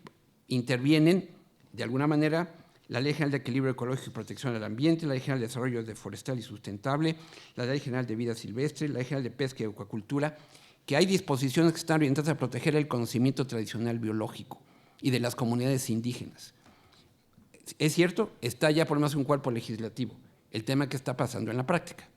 intervienen, de alguna manera, la Ley General de Equilibrio Ecológico y Protección del Ambiente, la Ley General de Desarrollo Forestal y Sustentable, la Ley General de Vida Silvestre, la Ley General de Pesca y Acuacultura, que hay disposiciones que están orientadas a proteger el conocimiento tradicional biológico y de las comunidades indígenas. Es cierto, está ya por más un cuerpo legislativo. El tema que está pasando en la práctica.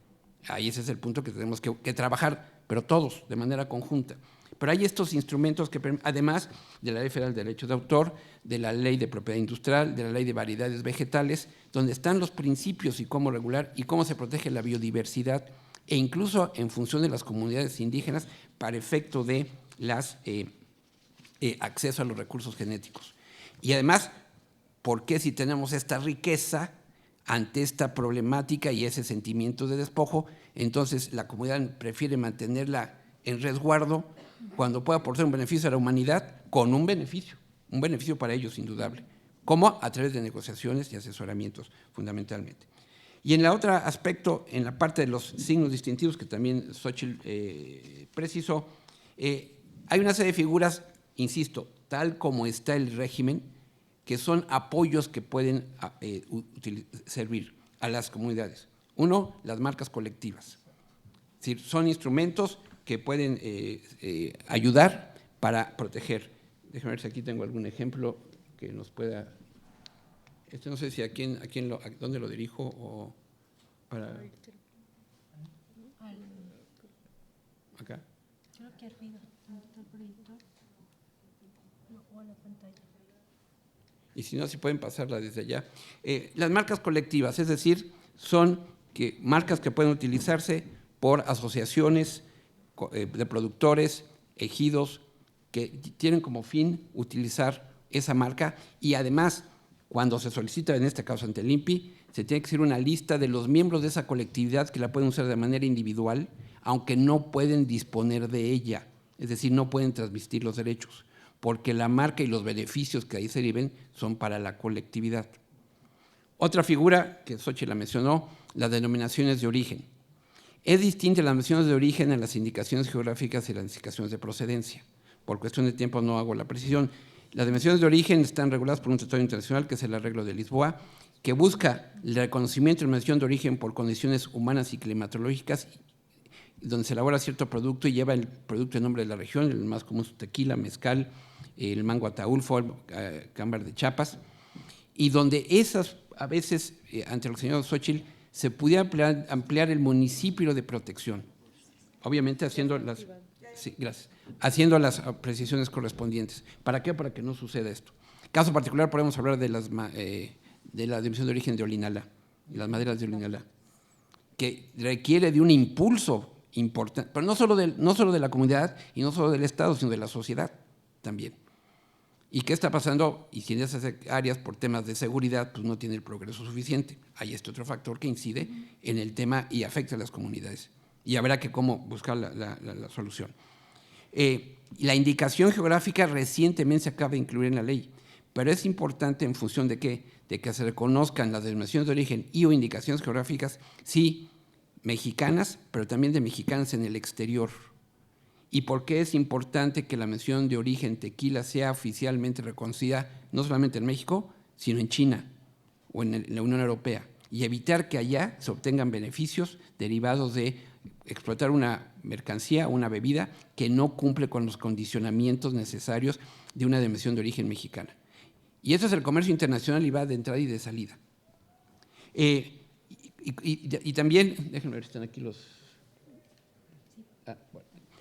Ahí ese es el punto que tenemos que trabajar, pero todos, de manera conjunta. Pero hay estos instrumentos que, además de la Ley Federal de Derechos de Autor, de la Ley de Propiedad Industrial, de la Ley de Variedades Vegetales, donde están los principios y cómo regular y cómo se protege la biodiversidad, e incluso en función de las comunidades indígenas para efecto de acceso a los recursos genéticos. Y además, ¿por qué si tenemos esta riqueza ante esta problemática y ese sentimiento de despojo, entonces la comunidad prefiere mantenerla en resguardo cuando pueda aportar un beneficio a la humanidad con un beneficio para ellos indudable, como a través de negociaciones y asesoramientos fundamentalmente? Y en el otro aspecto, en la parte de los signos distintivos que también Xochitl precisó, hay una serie de figuras insisto, tal como está el régimen, que son apoyos que pueden servir a las comunidades. Uno, las marcas colectivas. Es decir, son instrumentos que pueden ayudar para proteger. Déjame ver si aquí tengo algún ejemplo que nos pueda… no sé si a dónde lo dirijo o para… Acá. Creo que arriba, ¿dónde está el proyector? O a la pantalla. Y si no, si pueden pasarla desde allá. Las marcas colectivas, es decir, son marcas que pueden utilizarse por asociaciones de productores, ejidos, que tienen como fin utilizar esa marca y además, cuando se solicita, en este caso ante el INPI, se tiene que hacer una lista de los miembros de esa colectividad que la pueden usar de manera individual, aunque no pueden disponer de ella, es decir, no pueden transmitir los derechos, porque la marca y los beneficios que ahí se deriven son para la colectividad. Otra figura que Xochitl la mencionó, las denominaciones de origen. Es distinta las menciones de origen en las indicaciones geográficas y las indicaciones de procedencia. Por cuestión de tiempo no hago la precisión. Las dimensiones de origen están reguladas por un tratado internacional, que es el Arreglo de Lisboa, que busca el reconocimiento de la mención de origen por condiciones humanas y climatológicas, donde se elabora cierto producto y lleva el producto en nombre de la región, el más común es tequila, mezcal, el mango ataulfo, cámbar de Chiapas, y donde esas, a veces, ante el señor Xochitl, se pudiera ampliar el municipio de protección, obviamente haciendo las… Sí, gracias. Haciendo las precisiones correspondientes. ¿Para qué? Para que no suceda esto. Caso particular, podemos hablar de la división de origen de Olinalá, las maderas de Olinalá, que requiere de un impulso importante, pero no solo de la comunidad y no solo del Estado, sino de la sociedad también. ¿Y qué está pasando? Y si en esas áreas, por temas de seguridad, pues no tiene el progreso suficiente. Hay este otro factor que incide en el tema y afecta a las comunidades. Y habrá que cómo buscar la solución. La indicación geográfica recientemente se acaba de incluir en la ley, pero es importante en función de qué, de que se reconozcan las denominaciones de origen y o indicaciones geográficas, sí, mexicanas, pero también de mexicanas en el exterior. ¿Y por qué es importante que la mención de origen tequila sea oficialmente reconocida no solamente en México, sino en China o en la Unión Europea? Y evitar que allá se obtengan beneficios derivados de explotar una mercancía, una bebida que no cumple con los condicionamientos necesarios de una denominación de origen mexicana. Y eso es el comercio internacional y va de entrada y de salida. Y también, déjenme ver si están aquí los… bueno.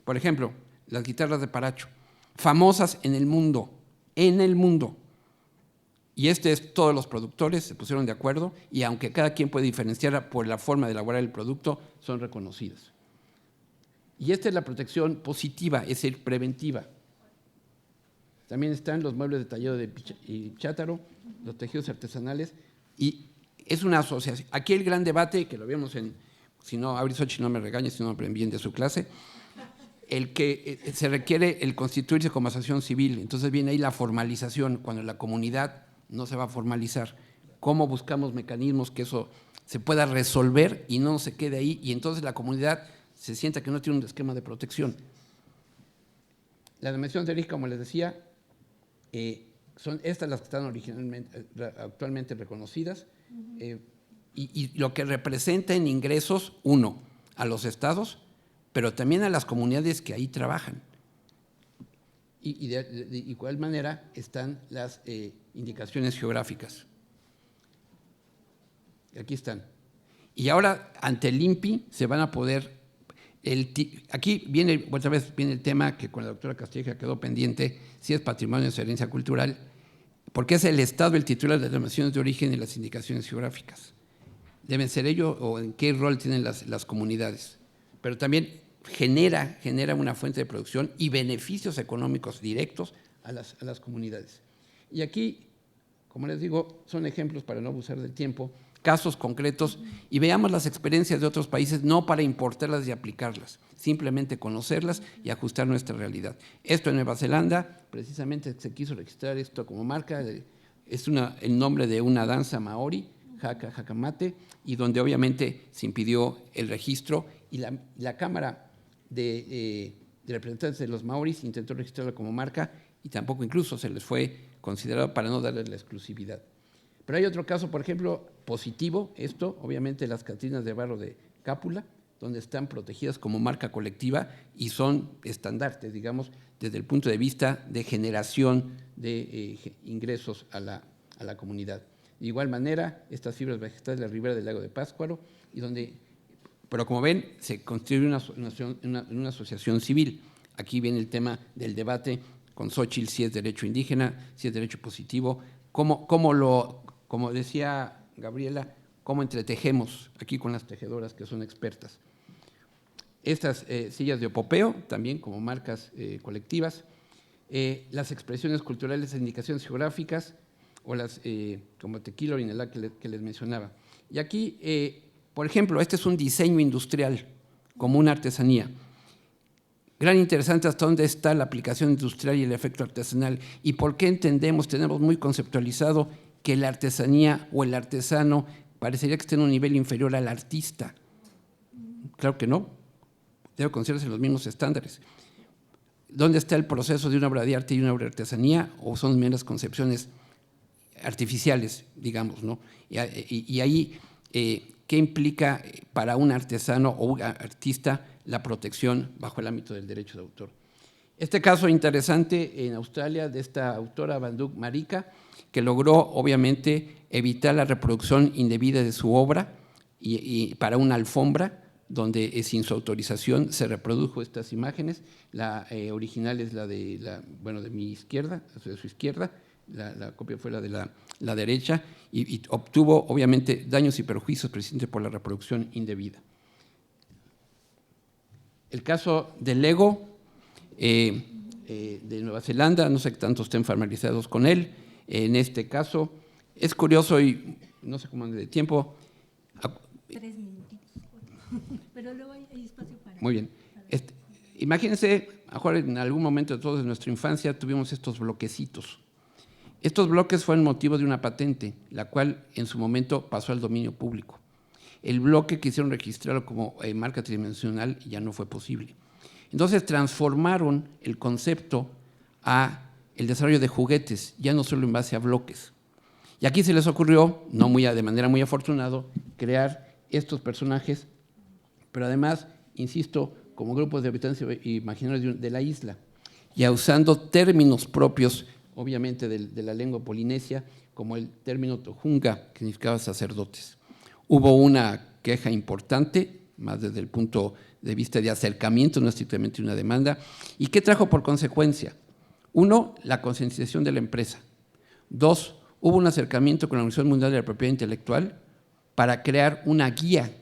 Por ejemplo, las guitarras de Paracho, famosas en el mundo, Y todos los productores se pusieron de acuerdo y aunque cada quien puede diferenciar por la forma de elaborar el producto, son reconocidos. Y esta es la protección positiva, es decir, preventiva. También están los muebles de tallado de chátaro, los tejidos artesanales, y es una asociación. Aquí el gran debate, que lo vimos si no, Auri Xochitl no me regañe, si no me aprenden bien de su clase, el que se requiere el constituirse como asociación civil. Entonces viene ahí la formalización, cuando la comunidad no se va a formalizar. ¿Cómo buscamos mecanismos que eso se pueda resolver y no se quede ahí? Y entonces la comunidad se sienta que no tiene un esquema de protección. Las dimensiones de origen, como les decía, son estas las que están actualmente reconocidas, y lo que representa en ingresos, uno, a los estados, pero también a las comunidades que ahí trabajan. Y de igual manera están las indicaciones geográficas. Aquí están. Y ahora, ante el INPI, se van a poder… Aquí viene, otra vez viene el tema que con la doctora Castilleja quedó pendiente, si es patrimonio de herencia cultural, porque es el Estado el titular de las denominaciones de origen y las indicaciones geográficas. Deben ser ellos o en qué rol tienen las comunidades. Pero también genera una fuente de producción y beneficios económicos directos a las comunidades. Y aquí, como les digo, son ejemplos para no abusar del tiempo, casos concretos, y veamos las experiencias de otros países, no para importarlas y aplicarlas, simplemente conocerlas y ajustar nuestra realidad. Esto en Nueva Zelanda, precisamente se quiso registrar esto como marca, es el nombre de una danza maori, Hakamate, y donde obviamente se impidió el registro, y la Cámara de Representantes de los Maoris intentó registrarlo como marca y tampoco incluso se les fue considerado para no darles la exclusividad. Pero hay otro caso, por ejemplo, positivo, esto, obviamente las Catrinas de Barro de Cápula, donde están protegidas como marca colectiva y son estandartes, digamos, desde el punto de vista de generación de ingresos a la comunidad. De igual manera, estas fibras vegetales de la ribera del lago de Pátzcuaro, pero como ven, se constituye una asociación civil. Aquí viene el tema del debate con Xóchitl, si es derecho indígena, si es derecho positivo, como decía Gabriela, cómo entretejemos aquí con las tejedoras que son expertas. Estas sillas de opopeo, también como marcas colectivas, las expresiones culturales e indicaciones geográficas, o las como tequila orinalá que les mencionaba. Y aquí, por ejemplo, este es un diseño industrial, como una artesanía. Gran interesante hasta dónde está la aplicación industrial y el efecto artesanal, y por qué tenemos muy conceptualizado que la artesanía o el artesano parecería que esté en un nivel inferior al artista. Claro que no, debe considerarse los mismos estándares. ¿Dónde está el proceso de una obra de arte y una obra de artesanía? ¿O son meras concepciones artificiales, digamos, ¿no? Y ahí, ¿qué implica para un artesano o un artista la protección bajo el ámbito del derecho de autor? Este caso interesante en Australia de esta autora Banduk Marika, que logró obviamente evitar la reproducción indebida de su obra y para una alfombra donde sin su autorización se reprodujo estas imágenes. La original es de mi izquierda, de su izquierda, la copia fue la de la derecha, y obtuvo obviamente daños y perjuicios precisamente por la reproducción indebida. El caso del Lego de Nueva Zelanda, no sé qué tanto estén familiarizados con él. En este caso es curioso y no sé cómo ande de tiempo. 3 minutitos, pero luego hay espacio para… Muy bien. Imagínense, en algún momento de toda nuestra infancia tuvimos estos bloquecitos. Estos bloques fueron motivo de una patente, la cual en su momento pasó al dominio público. El bloque quisieron registrarlo como marca tridimensional y ya no fue posible. Entonces transformaron el concepto a el desarrollo de juguetes, ya no solo en base a bloques. Y aquí se les ocurrió, de manera muy afortunada, crear estos personajes, pero además, insisto, como grupos de habitantes imaginarios de la isla, ya usando términos propios, obviamente, de la lengua polinesia, como el término tojunga, que significaba sacerdotes. Hubo una queja importante, más desde el punto de vista de acercamiento, no estrictamente una demanda. ¿Y qué trajo por consecuencia? 1, la concientización de la empresa. 2, hubo un acercamiento con la Organización Mundial de la Propiedad Intelectual para crear una guía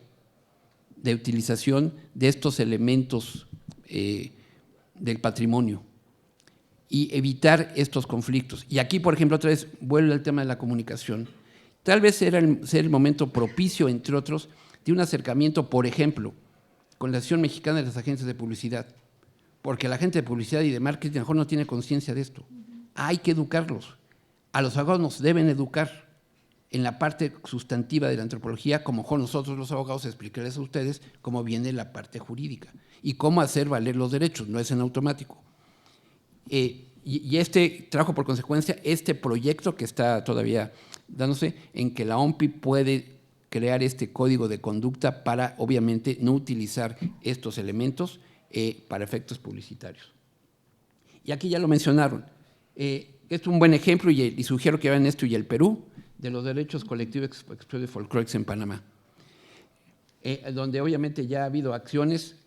de utilización de estos elementos del patrimonio y evitar estos conflictos. Y aquí, por ejemplo, otra vez vuelve al tema de la comunicación. Tal vez sea el momento propicio, entre otros, de un acercamiento, por ejemplo, con la Asociación Mexicana de las Agencias de Publicidad, porque la gente de publicidad y de marketing a lo mejor no tiene conciencia de esto. Hay que educarlos. A los abogados nos deben educar en la parte sustantiva de la antropología, como nosotros los abogados explicarles a ustedes cómo viene la parte jurídica y cómo hacer valer los derechos, no es en automático. Y este trajo por consecuencia este proyecto que está todavía dándose, en que la OMPI puede crear este código de conducta para, obviamente, no utilizar estos elementos para efectos publicitarios. Y aquí ya lo mencionaron. Este es un buen ejemplo, y sugiero que vean esto y el Perú, de los derechos colectivos expresivos folclóricos en Panamá, donde obviamente ya ha habido acciones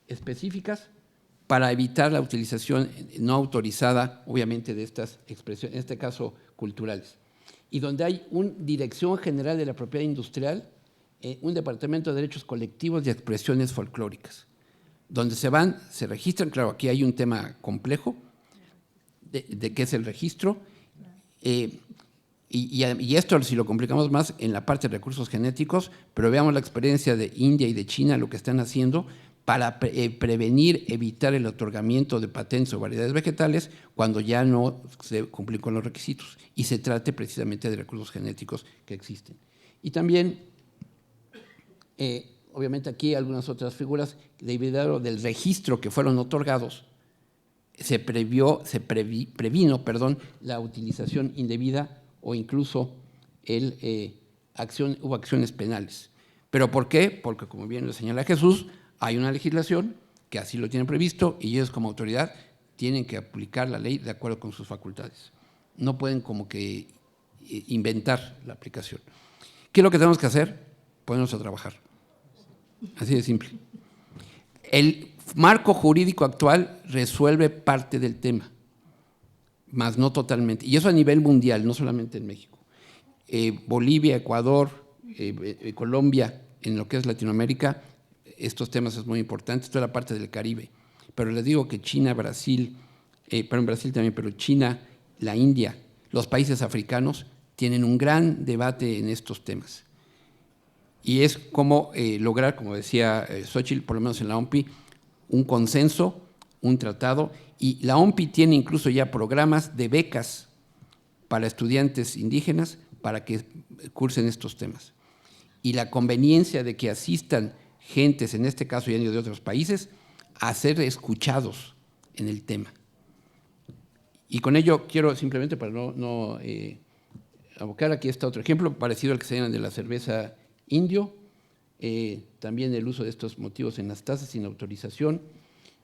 específicas para evitar la utilización no autorizada, obviamente, de estas expresiones, en este caso culturales, y donde hay una Dirección General de la Propiedad Industrial, un Departamento de Derechos Colectivos y Expresiones Folclóricas, donde se registran, claro, aquí hay un tema complejo de qué es el registro, y esto, si lo complicamos más, en la parte de recursos genéticos, pero veamos la experiencia de India y de China, lo que están haciendo para prevenir, evitar el otorgamiento de patentes o variedades vegetales cuando ya no se cumplen con los requisitos y se trate precisamente de recursos genéticos que existen. Y también, obviamente aquí algunas otras figuras del registro que fueron otorgados previno, la utilización indebida o incluso hubo acciones penales. ¿Pero por qué? Porque, como bien lo señala Jesús, hay una legislación que así lo tiene previsto y ellos como autoridad tienen que aplicar la ley de acuerdo con sus facultades. No pueden como que inventar la aplicación. ¿Qué es lo que tenemos que hacer? Ponernos a trabajar. Así de simple. El marco jurídico actual resuelve parte del tema, más no totalmente. Y eso a nivel mundial, no solamente en México. Bolivia, Ecuador, Colombia, en lo que es Latinoamérica, estos temas es muy importante, toda la parte del Caribe. Pero les digo que China, Brasil, pero en Brasil también, pero China, la India, los países africanos tienen un gran debate en estos temas. Y es cómo lograr, como decía Xóchitl, por lo menos en la OMPI, un consenso, un tratado, y la OMPI tiene incluso ya programas de becas para estudiantes indígenas para que cursen estos temas. Y la conveniencia de que asistan gentes, en este caso ya de otros países, a ser escuchados en el tema. Y con ello quiero simplemente, para no abocar, aquí está otro ejemplo, parecido al que se llama de la cerveza indio, también el uso de estos motivos en las tasas sin autorización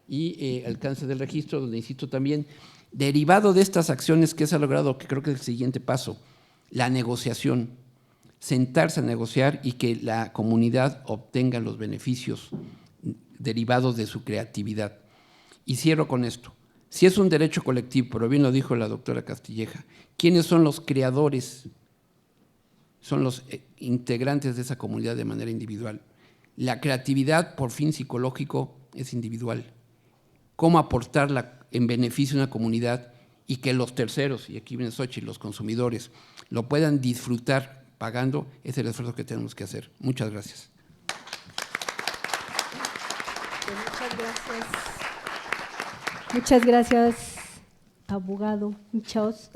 y alcance del registro, donde insisto también, derivado de estas acciones que se ha logrado, que creo que es el siguiente paso, la negociación, sentarse a negociar y que la comunidad obtenga los beneficios derivados de su creatividad. Y cierro con esto. Si es un derecho colectivo, pero bien lo dijo la doctora Castilleja, ¿quiénes son los creadores? Son los integrantes de esa comunidad de manera individual. La creatividad, por fin psicológico, es individual. ¿Cómo aportarla en beneficio de una comunidad y que los terceros, y aquí viene Xóchitl, los consumidores, lo puedan disfrutar pagando? Es el esfuerzo que tenemos que hacer. Muchas gracias. Muchas gracias. Muchas gracias, abogado Michaos.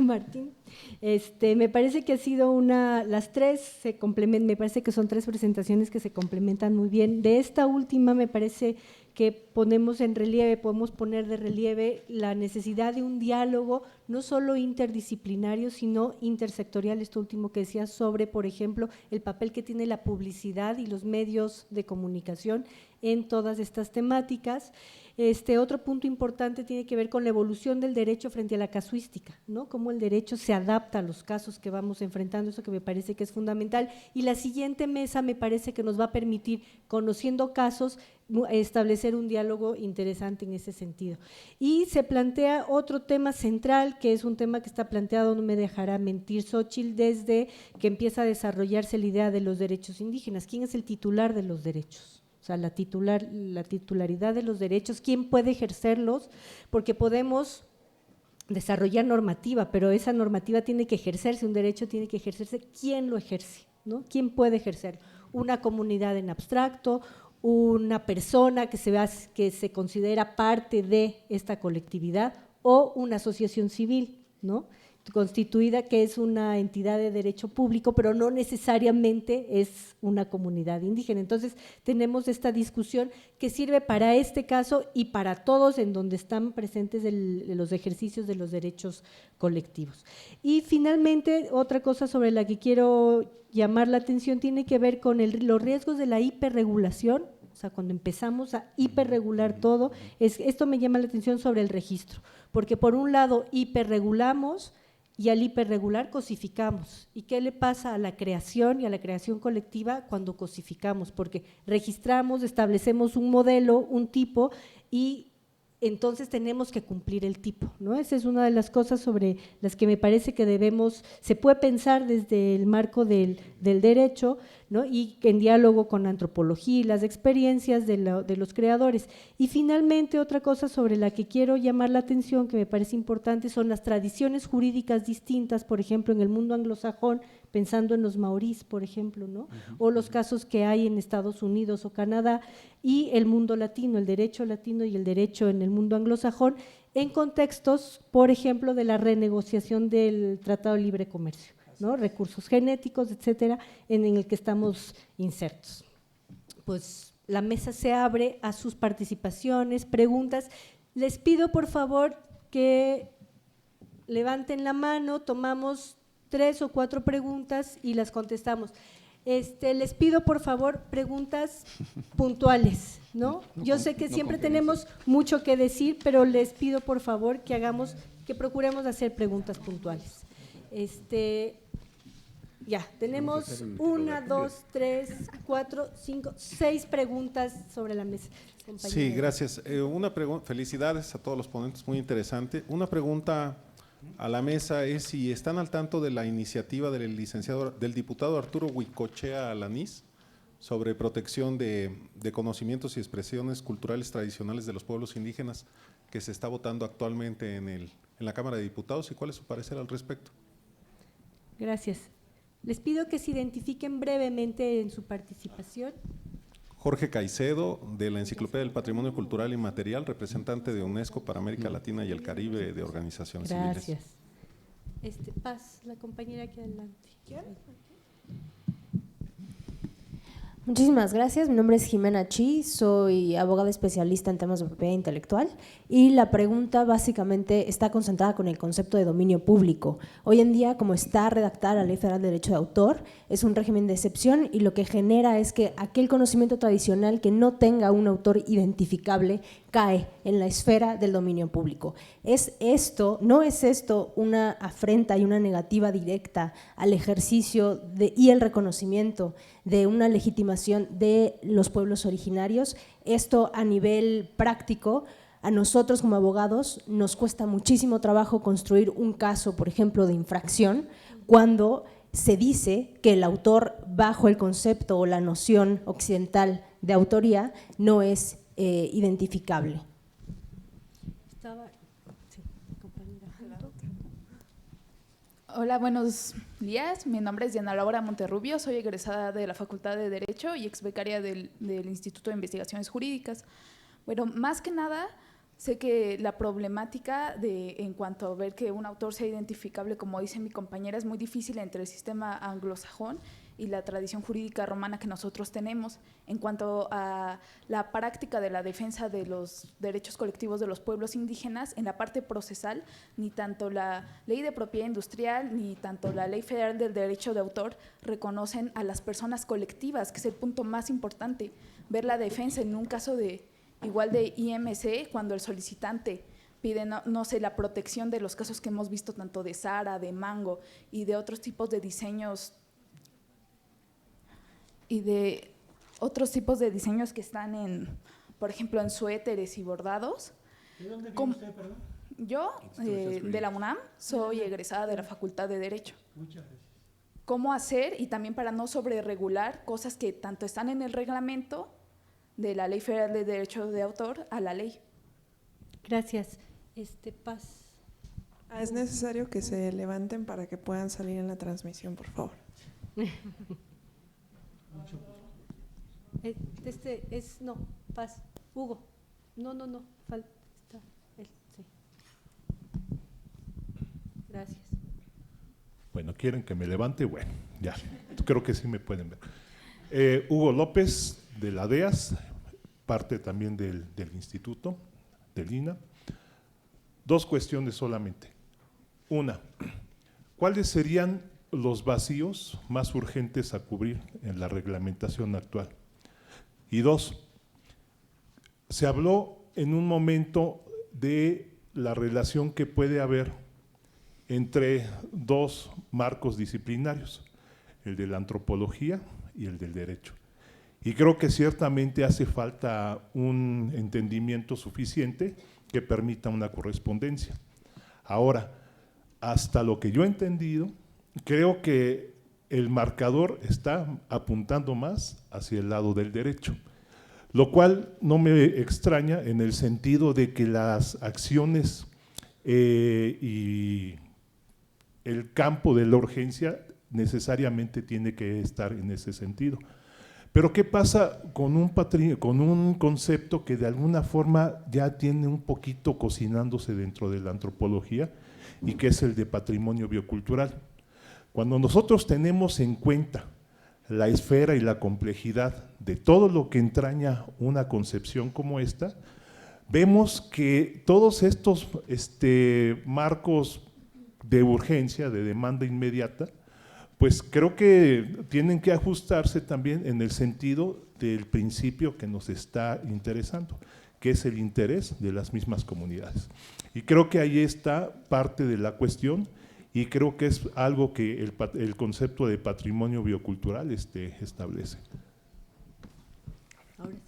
Martín. Me parece que ha sido las tres se complementan, me parece que son tres presentaciones que se complementan muy bien. De esta última me parece que podemos poner de relieve la necesidad de un diálogo no solo interdisciplinario, sino intersectorial, esto último que decía sobre, por ejemplo, el papel que tiene la publicidad y los medios de comunicación en todas estas temáticas. Otro punto importante tiene que ver con la evolución del derecho frente a la casuística, ¿no? Cómo el derecho se adapta a los casos que vamos enfrentando, eso que me parece que es fundamental. Y la siguiente mesa me parece que nos va a permitir, conociendo casos, establecer un diálogo interesante en ese sentido. Y se plantea otro tema central, que es un tema que está planteado, no me dejará mentir Xóchitl, desde que empieza a desarrollarse la idea de los derechos indígenas. ¿Quién es el titular de los derechos? O sea, la titularidad de los derechos, ¿quién puede ejercerlos? Porque podemos desarrollar normativa, pero esa normativa tiene que ejercerse, un derecho tiene que ejercerse, ¿quién lo ejerce? ¿No? ¿Quién puede ejercerlo? Una comunidad en abstracto, una persona que se considera parte de esta colectividad o una asociación civil, ¿no? Constituida, que es una entidad de derecho público, pero no necesariamente es una comunidad indígena. Entonces, tenemos esta discusión que sirve para este caso y para todos en donde están presentes los ejercicios de los derechos colectivos. Y finalmente, otra cosa sobre la que quiero llamar la atención tiene que ver con los riesgos de la hiperregulación. O sea, cuando empezamos a hiperregular todo, esto me llama la atención sobre el registro, porque por un lado hiperregulamos y al hiperregular cosificamos. ¿Y qué le pasa a la creación y a la creación colectiva cuando cosificamos? Porque registramos, establecemos un modelo, un tipo y entonces tenemos que cumplir el tipo, ¿no? Esa es una de las cosas sobre las que me parece que se puede pensar desde el marco del derecho, ¿no? Y en diálogo con la antropología y las experiencias de los creadores. Y finalmente otra cosa sobre la que quiero llamar la atención, que me parece importante, son las tradiciones jurídicas distintas, por ejemplo, en el mundo anglosajón, pensando en los maorís, por ejemplo, ¿no? O los casos que hay en Estados Unidos o Canadá, y el mundo latino, el derecho latino y el derecho en el mundo anglosajón, en contextos, por ejemplo, de la renegociación del Tratado de Libre Comercio, ¿no? Recursos genéticos, etcétera, en el que estamos insertos. Pues la mesa se abre a sus participaciones, preguntas. Les pido por favor que levanten la mano, tomamos 3 o 4 preguntas y las contestamos. Les pido por favor preguntas puntuales, ¿no? Yo sé que siempre tenemos mucho que decir, pero les pido por favor que procuremos hacer preguntas puntuales. Ya, tenemos 1, 2, 3, 4, 5, 6 preguntas sobre la mesa. Compañera. Sí, gracias. Felicidades a todos los ponentes, muy interesante. Una pregunta a la mesa es si están al tanto de la iniciativa del diputado Arturo Huicochea Alanís sobre protección de conocimientos y expresiones culturales tradicionales de los pueblos indígenas que se está votando actualmente en la Cámara de Diputados, y cuál es su parecer al respecto. Gracias. Les pido que se identifiquen brevemente en su participación. Jorge Caicedo, de la Enciclopedia del Patrimonio Cultural Inmaterial, representante de UNESCO para América Latina y el Caribe de organizaciones civiles. Gracias. Paz, la compañera aquí adelante. Muchísimas gracias. Mi nombre es Jimena Chi, soy abogada especialista en temas de propiedad intelectual y la pregunta básicamente está concentrada con el concepto de dominio público. Hoy en día, como está redactada la Ley Federal de Derecho de Autor, es un régimen de excepción y lo que genera es que aquel conocimiento tradicional que no tenga un autor identificable cae en la esfera del dominio público. ¿No es esto una afrenta y una negativa directa al ejercicio y el reconocimiento de una legitimación de los pueblos originarios? Esto a nivel práctico, a nosotros como abogados nos cuesta muchísimo trabajo construir un caso, por ejemplo, de infracción, cuando se dice que el autor bajo el concepto o la noción occidental de autoría no es identificable. Hola, buenos días. Mi nombre es Diana Laura Monterrubio, soy egresada de la Facultad de Derecho y exbecaria del Instituto de Investigaciones Jurídicas. Bueno, más que nada, sé que la problemática en cuanto a ver que un autor sea identificable, como dice mi compañera, es muy difícil entre el sistema anglosajón y la tradición jurídica romana que nosotros tenemos. En cuanto a la práctica de la defensa de los derechos colectivos de los pueblos indígenas, en la parte procesal, ni tanto la Ley de Propiedad Industrial ni tanto la Ley Federal del Derecho de Autor reconocen a las personas colectivas, que es el punto más importante. Ver la defensa en un caso de IMC, cuando el solicitante pide, no sé, la protección de los casos que hemos visto tanto de Sara, de Mango y de otros tipos de diseños que están por ejemplo, en suéteres y bordados. ¿De dónde viene usted, perdón? Yo, de la UNAM, soy egresada de la Facultad de Derecho. Muchas gracias. ¿Cómo hacer? Y también para no sobreregular cosas que tanto están en el reglamento de la Ley Federal de Derecho de Autor a la ley. Gracias. Paz. Es necesario que se levanten para que puedan salir en la transmisión, por favor. No, Paz. Hugo. No, falta. Está él, sí. Gracias. Bueno, ¿quieren que me levante? Bueno, ya, creo que sí me pueden ver. Hugo López, de la DEAS, parte también del instituto, del INA. 2 cuestiones solamente. Una, ¿cuáles serían los vacíos más urgentes a cubrir en la reglamentación actual? Y 2, se habló en un momento de la relación que puede haber entre 2 marcos disciplinarios, el de la antropología y el del derecho. Y creo que ciertamente hace falta un entendimiento suficiente que permita una correspondencia. Ahora, hasta lo que yo he entendido, creo que el marcador está apuntando más hacia el lado del derecho, lo cual no me extraña en el sentido de que las acciones y el campo de la urgencia necesariamente tiene que estar en ese sentido. Pero ¿qué pasa con un concepto que de alguna forma ya tiene un poquito cocinándose dentro de la antropología y que es el de patrimonio biocultural? Cuando nosotros tenemos en cuenta la esfera y la complejidad de todo lo que entraña una concepción como esta, vemos que todos estos marcos de urgencia, de demanda inmediata, pues creo que tienen que ajustarse también en el sentido del principio que nos está interesando, que es el interés de las mismas comunidades. Y creo que ahí está parte de la cuestión, y creo que es algo que el concepto de patrimonio biocultural establece. Ahora sí.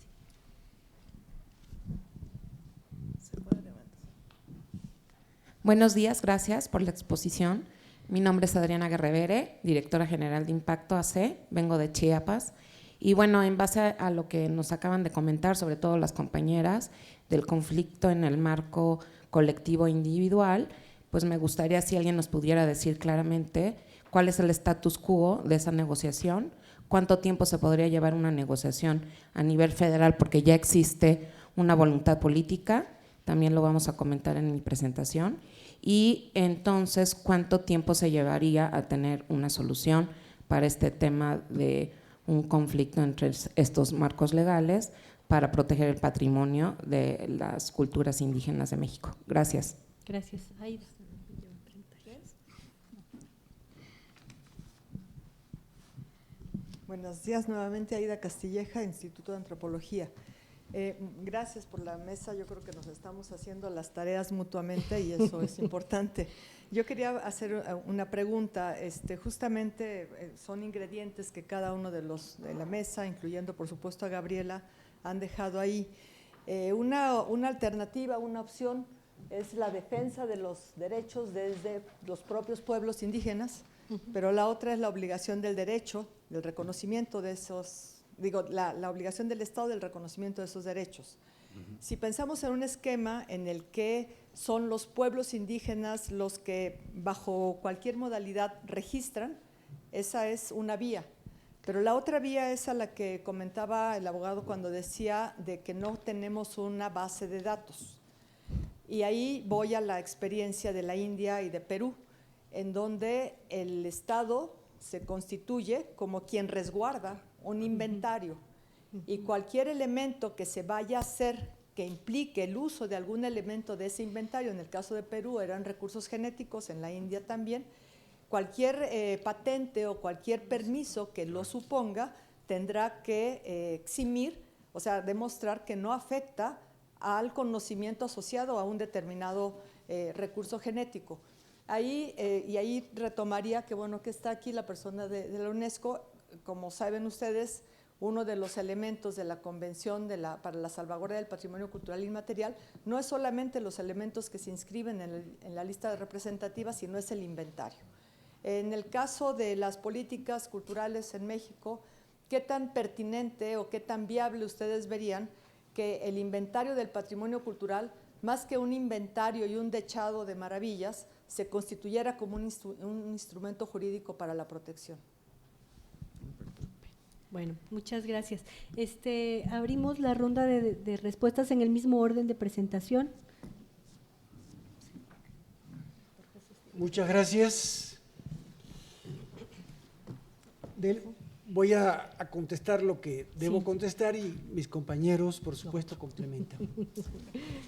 Buenos días, gracias por la exposición. Mi nombre es Adriana Guerrevere, directora general de Impacto AC, vengo de Chiapas. Y bueno, en base a lo que nos acaban de comentar, sobre todo las compañeras, del conflicto en el marco colectivo e individual, pues me gustaría si alguien nos pudiera decir claramente cuál es el status quo de esa negociación, cuánto tiempo se podría llevar una negociación a nivel federal, porque ya existe una voluntad política, también lo vamos a comentar en mi presentación, y entonces cuánto tiempo se llevaría a tener una solución para este tema de un conflicto entre estos marcos legales para proteger el patrimonio de las culturas indígenas de México. Gracias. Gracias. Aida. Buenos días, nuevamente Aida Castilleja, Instituto de Antropología. Gracias por la mesa, yo creo que nos estamos haciendo las tareas mutuamente y eso es importante. Yo quería hacer una pregunta, justamente son ingredientes que cada uno de la mesa, incluyendo por supuesto a Gabriela, han dejado ahí. Una alternativa, una opción es la defensa de los derechos desde los propios pueblos indígenas, pero la otra es la obligación del derecho, del reconocimiento de esos, la obligación del Estado del reconocimiento de esos derechos. Si pensamos en un esquema en el que son los pueblos indígenas los que bajo cualquier modalidad registran, esa es una vía. Pero la otra vía es a la que comentaba el abogado cuando decía de que no tenemos una base de datos. Y ahí voy a la experiencia de la India y de Perú, en donde el Estado se constituye como quien resguarda un inventario y cualquier elemento que se vaya a hacer que implique el uso de algún elemento de ese inventario, en el caso de Perú eran recursos genéticos, en la India también, cualquier patente o cualquier permiso que lo suponga tendrá que eximir, o sea, demostrar que no afecta al conocimiento asociado a un determinado recurso genético. Ahí, y ahí retomaría que bueno que está aquí la persona de la UNESCO, como saben ustedes, uno de los elementos de la Convención para la salvaguardia del patrimonio cultural inmaterial no es solamente los elementos que se inscriben en la lista representativa, sino es el inventario. En el caso de las políticas culturales en México, ¿qué tan pertinente o qué tan viable ustedes verían que el inventario del patrimonio cultural, más que un inventario y un dechado de maravillas, se constituyera como un instrumento jurídico para la protección? Bueno, muchas gracias. Abrimos la ronda de respuestas en el mismo orden de presentación. Muchas gracias. Voy a contestar lo que debo contestar y mis compañeros, por supuesto, complementan.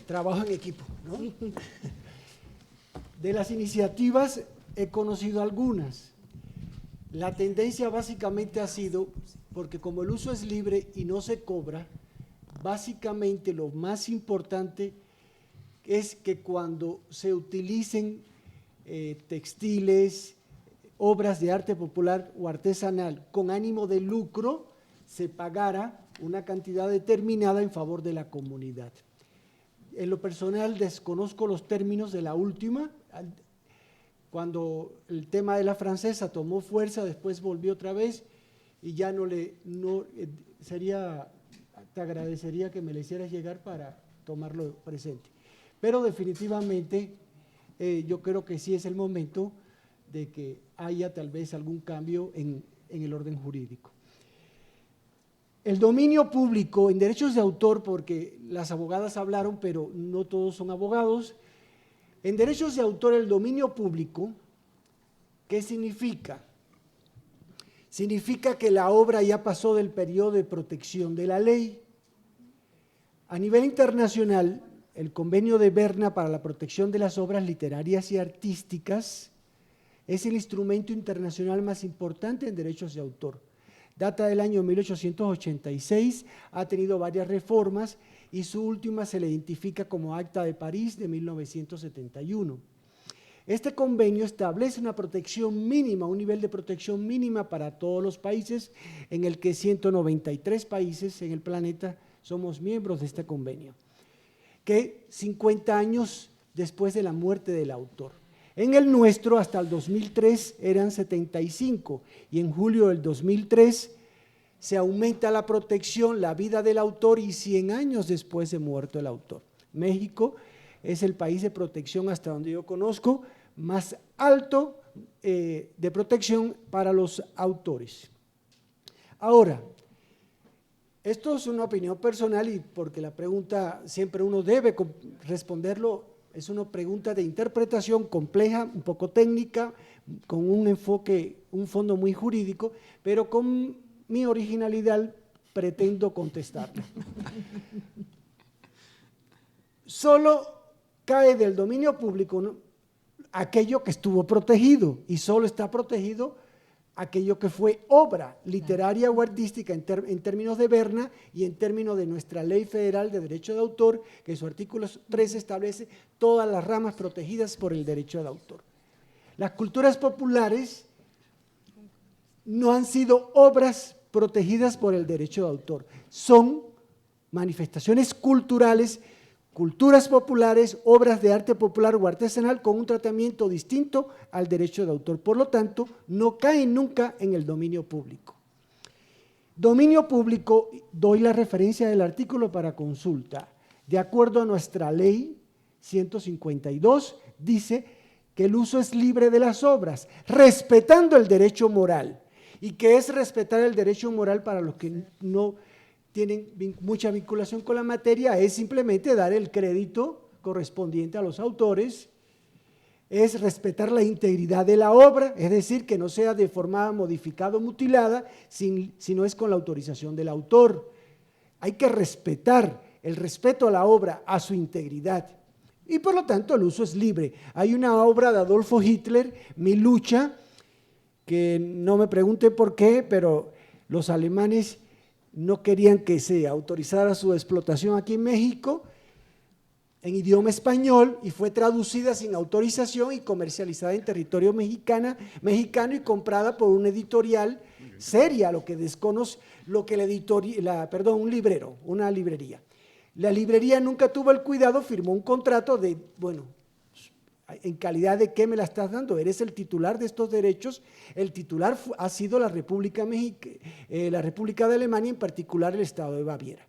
Trabajo en equipo, ¿no? De las iniciativas he conocido algunas. La tendencia básicamente ha sido, porque como el uso es libre y no se cobra, básicamente lo más importante es que cuando se utilicen textiles, obras de arte popular o artesanal con ánimo de lucro, se pagara una cantidad determinada en favor de la comunidad. En lo personal desconozco los términos de la última. Cuando el tema de la francesa tomó fuerza, después volvió otra vez y ya te agradecería que me le hicieras llegar para tomarlo presente. Pero definitivamente yo creo que sí es el momento de que haya tal vez algún cambio en el orden jurídico. El dominio público en derechos de autor, porque las abogadas hablaron, pero no todos son abogados. En derechos de autor, el dominio público, ¿qué significa? Significa que la obra ya pasó del periodo de protección de la ley. A nivel internacional, el convenio de Berna para la protección de las obras literarias y artísticas es el instrumento internacional más importante en derechos de autor. Data del año 1886, ha tenido varias reformas y su última se le identifica como Acta de París de 1971. Este convenio establece una protección mínima, un nivel de protección mínima para todos los países, en el que 193 países en el planeta somos miembros de este convenio, que 50 años después de la muerte del autor. En el nuestro, hasta el 2003 eran 75 y en julio del 2003 se aumenta la protección, la vida del autor y 100 años después de muerto el autor. México es el país de protección, hasta donde yo conozco, más alto de protección para los autores. Ahora, esto es una opinión personal y porque la pregunta siempre uno debe responderlo. Es una pregunta de interpretación compleja, un poco técnica, con un enfoque, un fondo muy jurídico, pero con mi originalidad pretendo contestarla. Solo cae del dominio público, ¿no?, aquello que estuvo protegido, y solo está protegido aquello que fue obra literaria o artística en términos de Berna y en términos de nuestra Ley Federal de Derecho de Autor, que en su artículo 3 establece todas las ramas protegidas por el derecho de autor. Las culturas populares no han sido obras protegidas por el derecho de autor, son manifestaciones culturales, culturas populares, obras de arte popular o artesanal con un tratamiento distinto al derecho de autor. Por lo tanto, no caen nunca en el dominio público. Dominio público, doy la referencia del artículo para consulta. De acuerdo a nuestra ley 152, dice que el uso es libre de las obras, respetando el derecho moral. ¿Y qué es respetar el derecho moral para los que no tienen mucha vinculación con la materia? Es simplemente dar el crédito correspondiente a los autores, es respetar la integridad de la obra, es decir, que no sea deformada, modificada o mutilada, sino es con la autorización del autor. Hay que respetar, el respeto a la obra, a su integridad, y por lo tanto el uso es libre. Hay una obra de Adolfo Hitler, Mi lucha, que no me pregunte por qué, pero los alemanes no querían que se autorizara su explotación aquí en México, en idioma español, y fue traducida sin autorización y comercializada en territorio mexicano y comprada por una editorial seria, lo que desconoce, un librero, una librería. La librería nunca tuvo el cuidado, firmó un contrato de, bueno, ¿en calidad de qué me la estás dando? Eres el titular de estos derechos. El titular ha sido la República de Alemania, en particular el Estado de Baviera.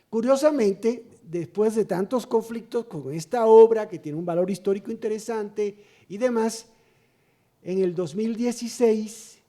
Curiosamente, después de tantos conflictos con esta obra, que tiene un valor histórico interesante y demás, en el 2016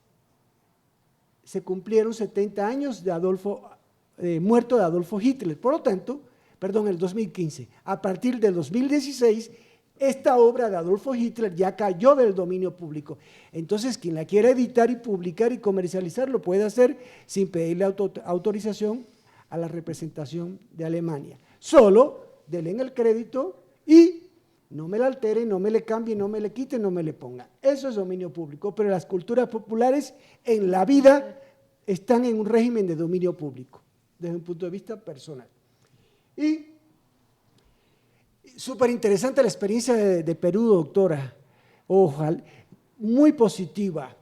se cumplieron 70 años de muerto de Adolfo Hitler. Por lo tanto, el 2015, a partir del 2016, esta obra de Adolfo Hitler ya cayó del dominio público. Entonces, quien la quiera editar y publicar y comercializar lo puede hacer sin pedirle autorización a la representación de Alemania. Solo denle el crédito y no me la altere, no me le cambie, no me le quite, no me le ponga. Eso es dominio público, pero las culturas populares en la vida están en un régimen de dominio público, desde un punto de vista personal. Y súper interesante la experiencia de Perú, doctora. Ojalá, muy positiva,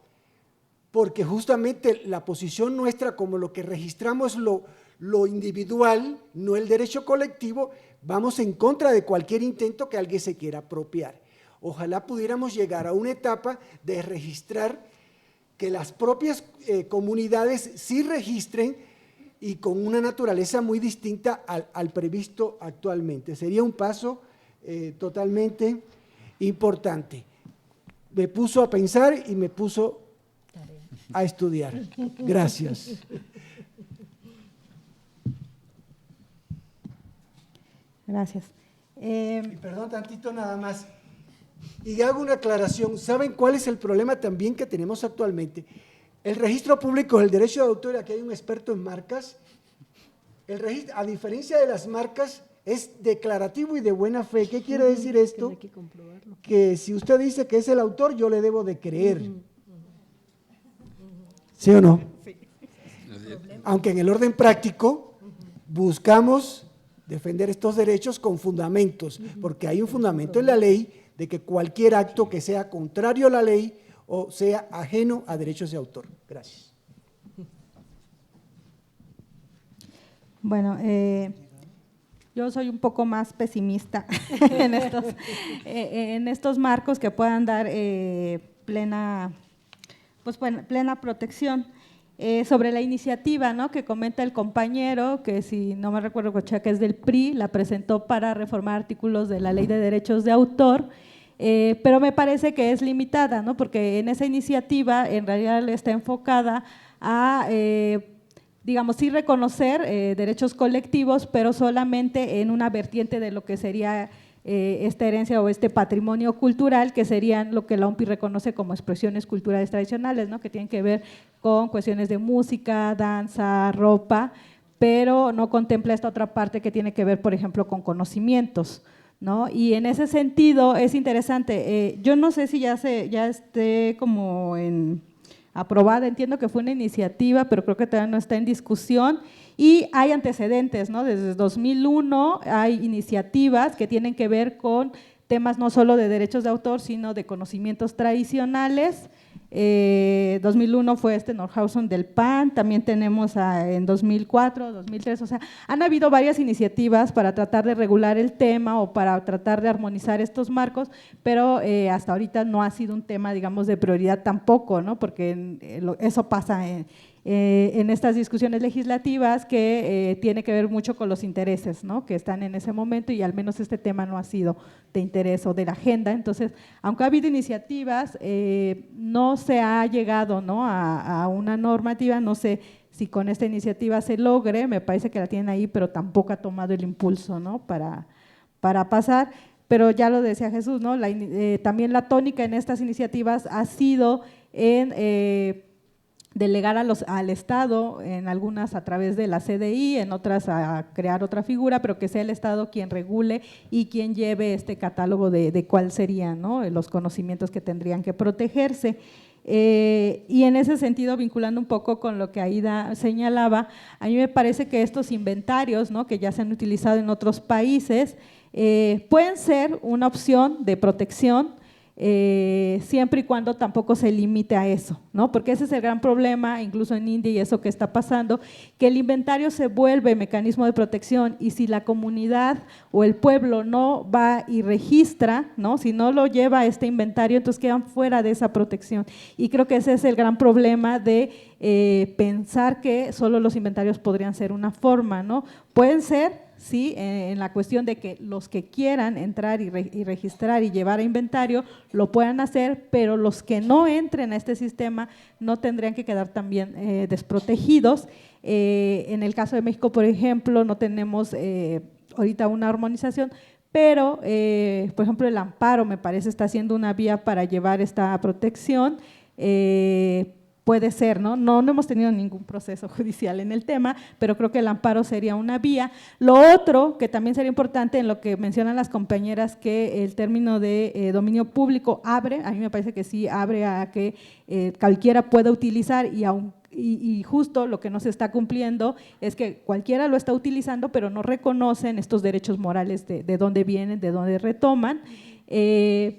porque justamente la posición nuestra, como lo que registramos lo individual, no el derecho colectivo, vamos en contra de cualquier intento que alguien se quiera apropiar. Ojalá pudiéramos llegar a una etapa de registrar que las propias comunidades sí registren y con una naturaleza muy distinta al previsto actualmente. Sería un paso totalmente importante. Me puso a pensar y me puso a estudiar. Gracias. Gracias. Y perdón tantito nada más. Y hago una aclaración. ¿Saben cuál es el problema también que tenemos actualmente? El registro público del derecho de autor, aquí hay un experto en marcas. El registro, a diferencia de las marcas, es declarativo y de buena fe. ¿Qué quiere decir esto? Que si usted dice que es el autor, yo le debo de creer. ¿Sí o no? Aunque en el orden práctico buscamos defender estos derechos con fundamentos, porque hay un fundamento en la ley de que cualquier acto que sea contrario a la ley o sea ajeno a derechos de autor. Gracias. Bueno, yo soy un poco más pesimista en estos marcos que puedan dar plena protección. Sobre la iniciativa, ¿no?, que comenta el compañero, que si no me recuerdo, que es del PRI, la presentó para reformar artículos de la Ley de Derechos de Autor, pero me parece que es limitada, ¿no?, porque en esa iniciativa en realidad está enfocada a, digamos, sí reconocer derechos colectivos, pero solamente en una vertiente de lo que sería esta herencia o este patrimonio cultural, que serían lo que la OMPI reconoce como expresiones culturales tradicionales, ¿no?, que tienen que ver con cuestiones de música, danza, ropa, pero no contempla esta otra parte que tiene que ver, por ejemplo, con conocimientos, ¿no? Y en ese sentido es interesante, yo no sé si ya esté como aprobada, entiendo que fue una iniciativa, pero creo que todavía no está en discusión. Y hay antecedentes, ¿no? Desde 2001 hay iniciativas que tienen que ver con temas no solo de derechos de autor, sino de conocimientos tradicionales. 2001 fue Nordhausen del PAN, también tenemos en 2004, 2003, o sea, han habido varias iniciativas para tratar de regular el tema o para tratar de armonizar estos marcos, pero hasta ahorita no ha sido un tema, digamos, de prioridad tampoco, ¿no? Porque eso pasa en estas discusiones legislativas que tiene que ver mucho con los intereses, ¿no?, que están en ese momento, y al menos este tema no ha sido de interés o de la agenda. Entonces, aunque ha habido iniciativas, no se ha llegado, ¿no?, a una normativa. No sé si con esta iniciativa se logre, me parece que la tienen ahí, pero tampoco ha tomado el impulso, ¿no?, para pasar. Pero ya lo decía Jesús, ¿no?, también la tónica en estas iniciativas ha sido en delegar al Estado, en algunas a través de la CDI, en otras a crear otra figura, pero que sea el Estado quien regule y quien lleve este catálogo de cuál serían, ¿no?, los conocimientos que tendrían que protegerse. Y en ese sentido, vinculando un poco con lo que Aida señalaba, a mí me parece que estos inventarios, ¿no?, que ya se han utilizado en otros países, pueden ser una opción de protección, siempre y cuando tampoco se limite a eso, ¿no? Porque ese es el gran problema, incluso en India, y eso que está pasando, que el inventario se vuelve mecanismo de protección, y si la comunidad o el pueblo no va y registra, ¿no?, si no lo lleva a este inventario, entonces quedan fuera de esa protección. Y creo que ese es el gran problema de pensar que solo los inventarios podrían ser una forma, ¿no? Pueden ser, sí, en la cuestión de que los que quieran entrar y registrar y llevar a inventario lo puedan hacer, pero los que no entren a este sistema no tendrían que quedar también desprotegidos. En el caso de México, por ejemplo, no tenemos ahorita una armonización, pero, por ejemplo, el amparo me parece está siendo una vía para llevar esta protección. Puede ser, ¿no? No hemos tenido ningún proceso judicial en el tema, pero creo que el amparo sería una vía. Lo otro que también sería importante, en lo que mencionan las compañeras, que el término de dominio público abre, a mí me parece que sí abre a que cualquiera pueda utilizar, y justo lo que no se está cumpliendo es que cualquiera lo está utilizando, pero no reconocen estos derechos morales de dónde vienen, de dónde retoman.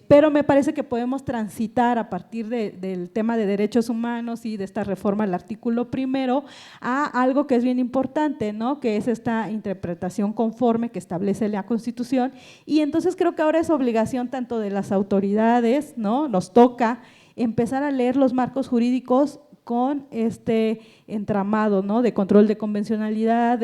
Pero me parece que podemos transitar a partir del tema de derechos humanos y de esta reforma al artículo 1 a algo que es bien importante, ¿no?, que es esta interpretación conforme que establece la Constitución. Y entonces creo que ahora es obligación tanto de las autoridades, ¿no?, nos toca empezar a leer los marcos jurídicos con este entramado, ¿no?, de control de convencionalidad,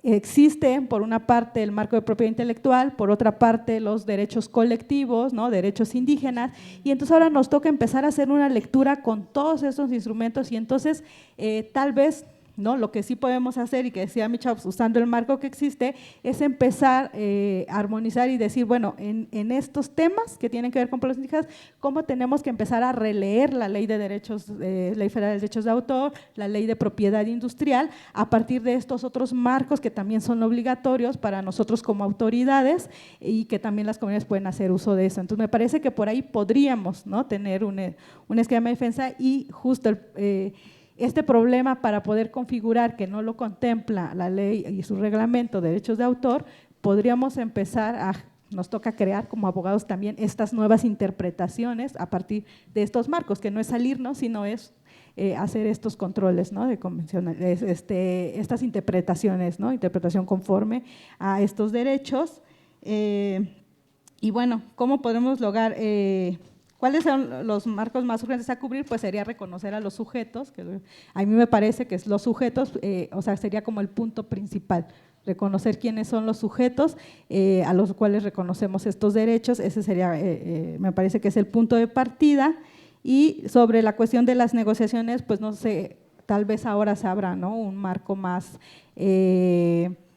existe por una parte el marco de propiedad intelectual, por otra parte los derechos colectivos, ¿no?, derechos indígenas, y entonces ahora nos toca empezar a hacer una lectura con todos estos instrumentos, y entonces tal vez ¿no? Lo que sí podemos hacer, y que decía Micha, usando el marco que existe, es empezar a armonizar y decir, bueno, en estos temas que tienen que ver con pueblos indígenas, ¿cómo tenemos que empezar a releer la ley de derechos, ley federal de derechos de autor, la ley de propiedad industrial, a partir de estos otros marcos que también son obligatorios para nosotros como autoridades y que también las comunidades pueden hacer uso de eso? Entonces, me parece que por ahí podríamos, ¿no?, tener un esquema de defensa, y justo este problema para poder configurar, que no lo contempla la ley y su reglamento de derechos de autor, podríamos empezar nos toca crear como abogados también estas nuevas interpretaciones a partir de estos marcos, que no es salirnos, sino es hacer estos controles, ¿no?, de convencionales, estas interpretaciones, ¿no?, interpretación conforme a estos derechos. Y bueno, ¿cómo podemos lograr? ¿Cuáles son los marcos más urgentes a cubrir? Pues sería reconocer a los sujetos, que a mí me parece que los sujetos, o sea, sería como el punto principal, reconocer quiénes son los sujetos a los cuales reconocemos estos derechos. Ese sería, me parece que es el punto de partida. Y sobre la cuestión de las negociaciones, pues no sé, tal vez ahora se abra, ¿no?, un marco más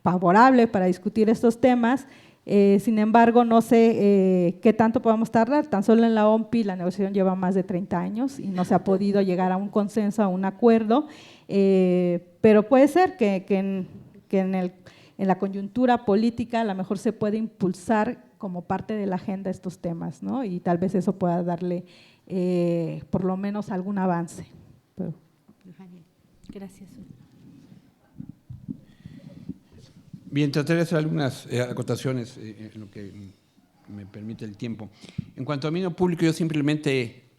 favorable para discutir estos temas. Sin embargo, no sé qué tanto podamos tardar. Tan solo en la OMPI la negociación lleva más de 30 años y no se ha podido llegar a un consenso, a un acuerdo, pero puede ser que en la coyuntura política a lo mejor se puede impulsar como parte de la agenda estos temas, ¿no?, y tal vez eso pueda darle por lo menos algún avance. Pero. Gracias. Bien, trataré de hacer algunas acotaciones en lo que me permite el tiempo. En cuanto a dominio público, yo simplemente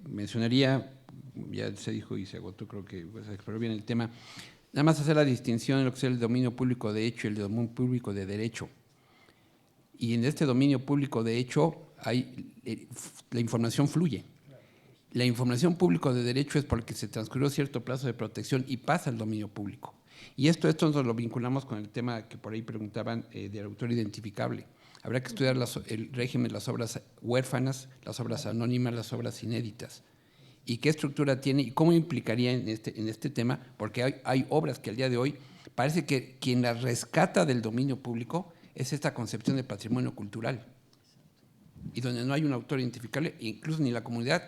mencionaría, ya se dijo y se agotó, creo que se exploró bien el tema, nada más hacer la distinción en lo que es el dominio público de hecho y el dominio público de derecho. Y en este dominio público de hecho la información fluye. La información público de derecho es porque se transcurrió cierto plazo de protección y pasa al dominio público. Y esto nos lo vinculamos con el tema que por ahí preguntaban del autor identificable. Habrá que estudiar el régimen de las obras huérfanas, las obras anónimas, las obras inéditas. Y qué estructura tiene y cómo implicaría en este tema, porque hay obras que al día de hoy parece que quien las rescata del dominio público es esta concepción de patrimonio cultural. Y donde no hay un autor identificable, incluso ni la comunidad,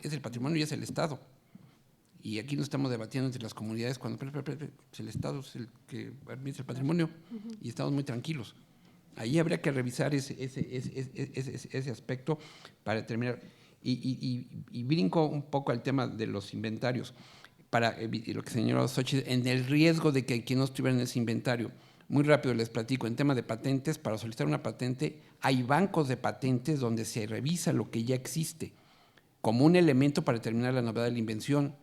es el patrimonio y es el Estado. Y aquí no estamos debatiendo entre las comunidades cuando el Estado es el que administra el patrimonio y estamos muy tranquilos. Ahí habría que revisar ese aspecto para determinar. Y brinco un poco al tema de los inventarios, para lo que señaló Xochitl, en el riesgo de que quien no estuviera en ese inventario. Muy rápido les platico, en tema de patentes, para solicitar una patente, hay bancos de patentes donde se revisa lo que ya existe, como un elemento para determinar la novedad de la invención.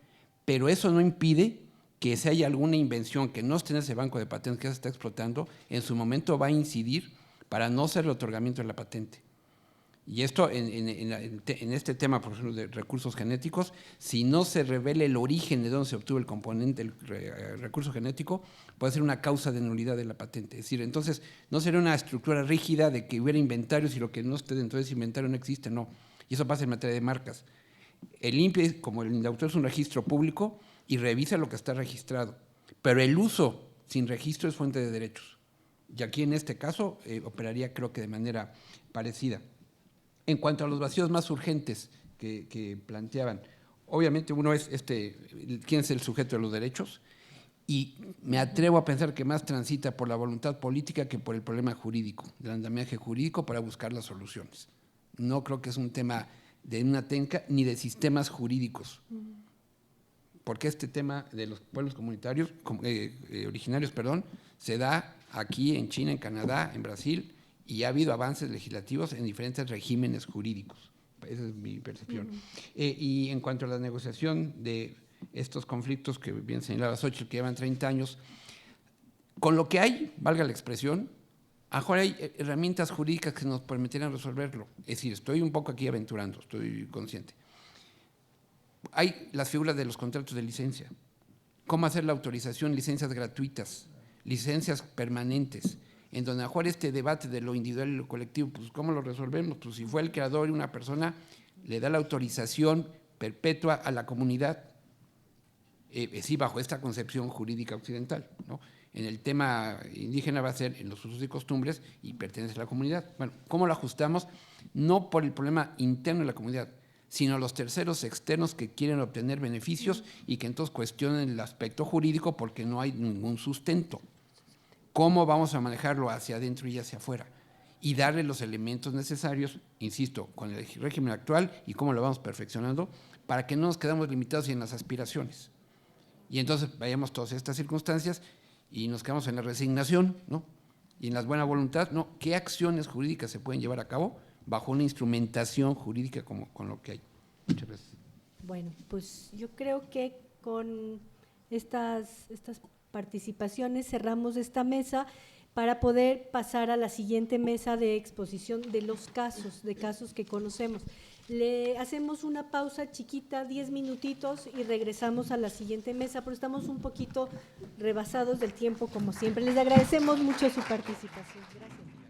Pero eso no impide que si hay alguna invención que no esté en ese banco de patentes que se está explotando, en su momento va a incidir para no hacer el otorgamiento de la patente. Y esto en este tema, por ejemplo, de recursos genéticos, si no se revela el origen de dónde se obtuvo el componente, el recurso genético, puede ser una causa de nulidad de la patente. Es decir, entonces no sería una estructura rígida de que hubiera inventarios y lo que no esté dentro de ese inventario no existe, no. Y eso pasa en materia de marcas. El INPI, como el autor es un registro público, y revisa lo que está registrado, pero el uso sin registro es fuente de derechos. Y aquí en este caso operaría, creo que de manera parecida. En cuanto a los vacíos más urgentes que planteaban, obviamente uno es quién es el sujeto de los derechos, y me atrevo a pensar que más transita por la voluntad política que por el problema jurídico, del andamiaje jurídico para buscar las soluciones. No creo que es un tema de una técnica ni de sistemas jurídicos, porque este tema de los pueblos comunitarios, originarios, se da aquí en China, en Canadá, en Brasil, y ha habido avances legislativos en diferentes regímenes jurídicos. Esa es mi percepción. Y en cuanto a la negociación de estos conflictos que bien señalaba Xochitl, que llevan 30 años, con lo que hay, valga la expresión, ahora hay herramientas jurídicas que nos permitirían resolverlo. Es decir, estoy un poco aquí aventurando, estoy consciente. Hay las figuras de los contratos de licencia. ¿Cómo hacer la autorización? Licencias gratuitas, licencias permanentes, en donde a jugar este debate de lo individual y lo colectivo, pues ¿cómo lo resolvemos? Pues si fue el creador y una persona, le da la autorización perpetua a la comunidad. sí, bajo esta concepción jurídica occidental, ¿no? En el tema indígena va a ser en los usos y costumbres y pertenece a la comunidad. Bueno, ¿cómo lo ajustamos? No por el problema interno de la comunidad, sino los terceros externos que quieren obtener beneficios y que entonces cuestionan el aspecto jurídico porque no hay ningún sustento. ¿Cómo vamos a manejarlo hacia adentro y hacia afuera? Y darle los elementos necesarios, insisto, con el régimen actual y cómo lo vamos perfeccionando, para que no nos quedemos limitados en las aspiraciones. Y entonces vayamos todas estas circunstancias y nos quedamos en la resignación, ¿no? Y en la buena voluntad, ¿no? ¿Qué acciones jurídicas se pueden llevar a cabo bajo una instrumentación jurídica como con lo que hay? Muchas gracias. Bueno, pues yo creo que con estas participaciones cerramos esta mesa para poder pasar a la siguiente mesa de exposición de los casos, de casos que conocemos. Le hacemos una pausa chiquita, 10 minutitos, y regresamos a la siguiente mesa, pero estamos un poquito rebasados del tiempo, como siempre. Les agradecemos mucho su participación. Gracias.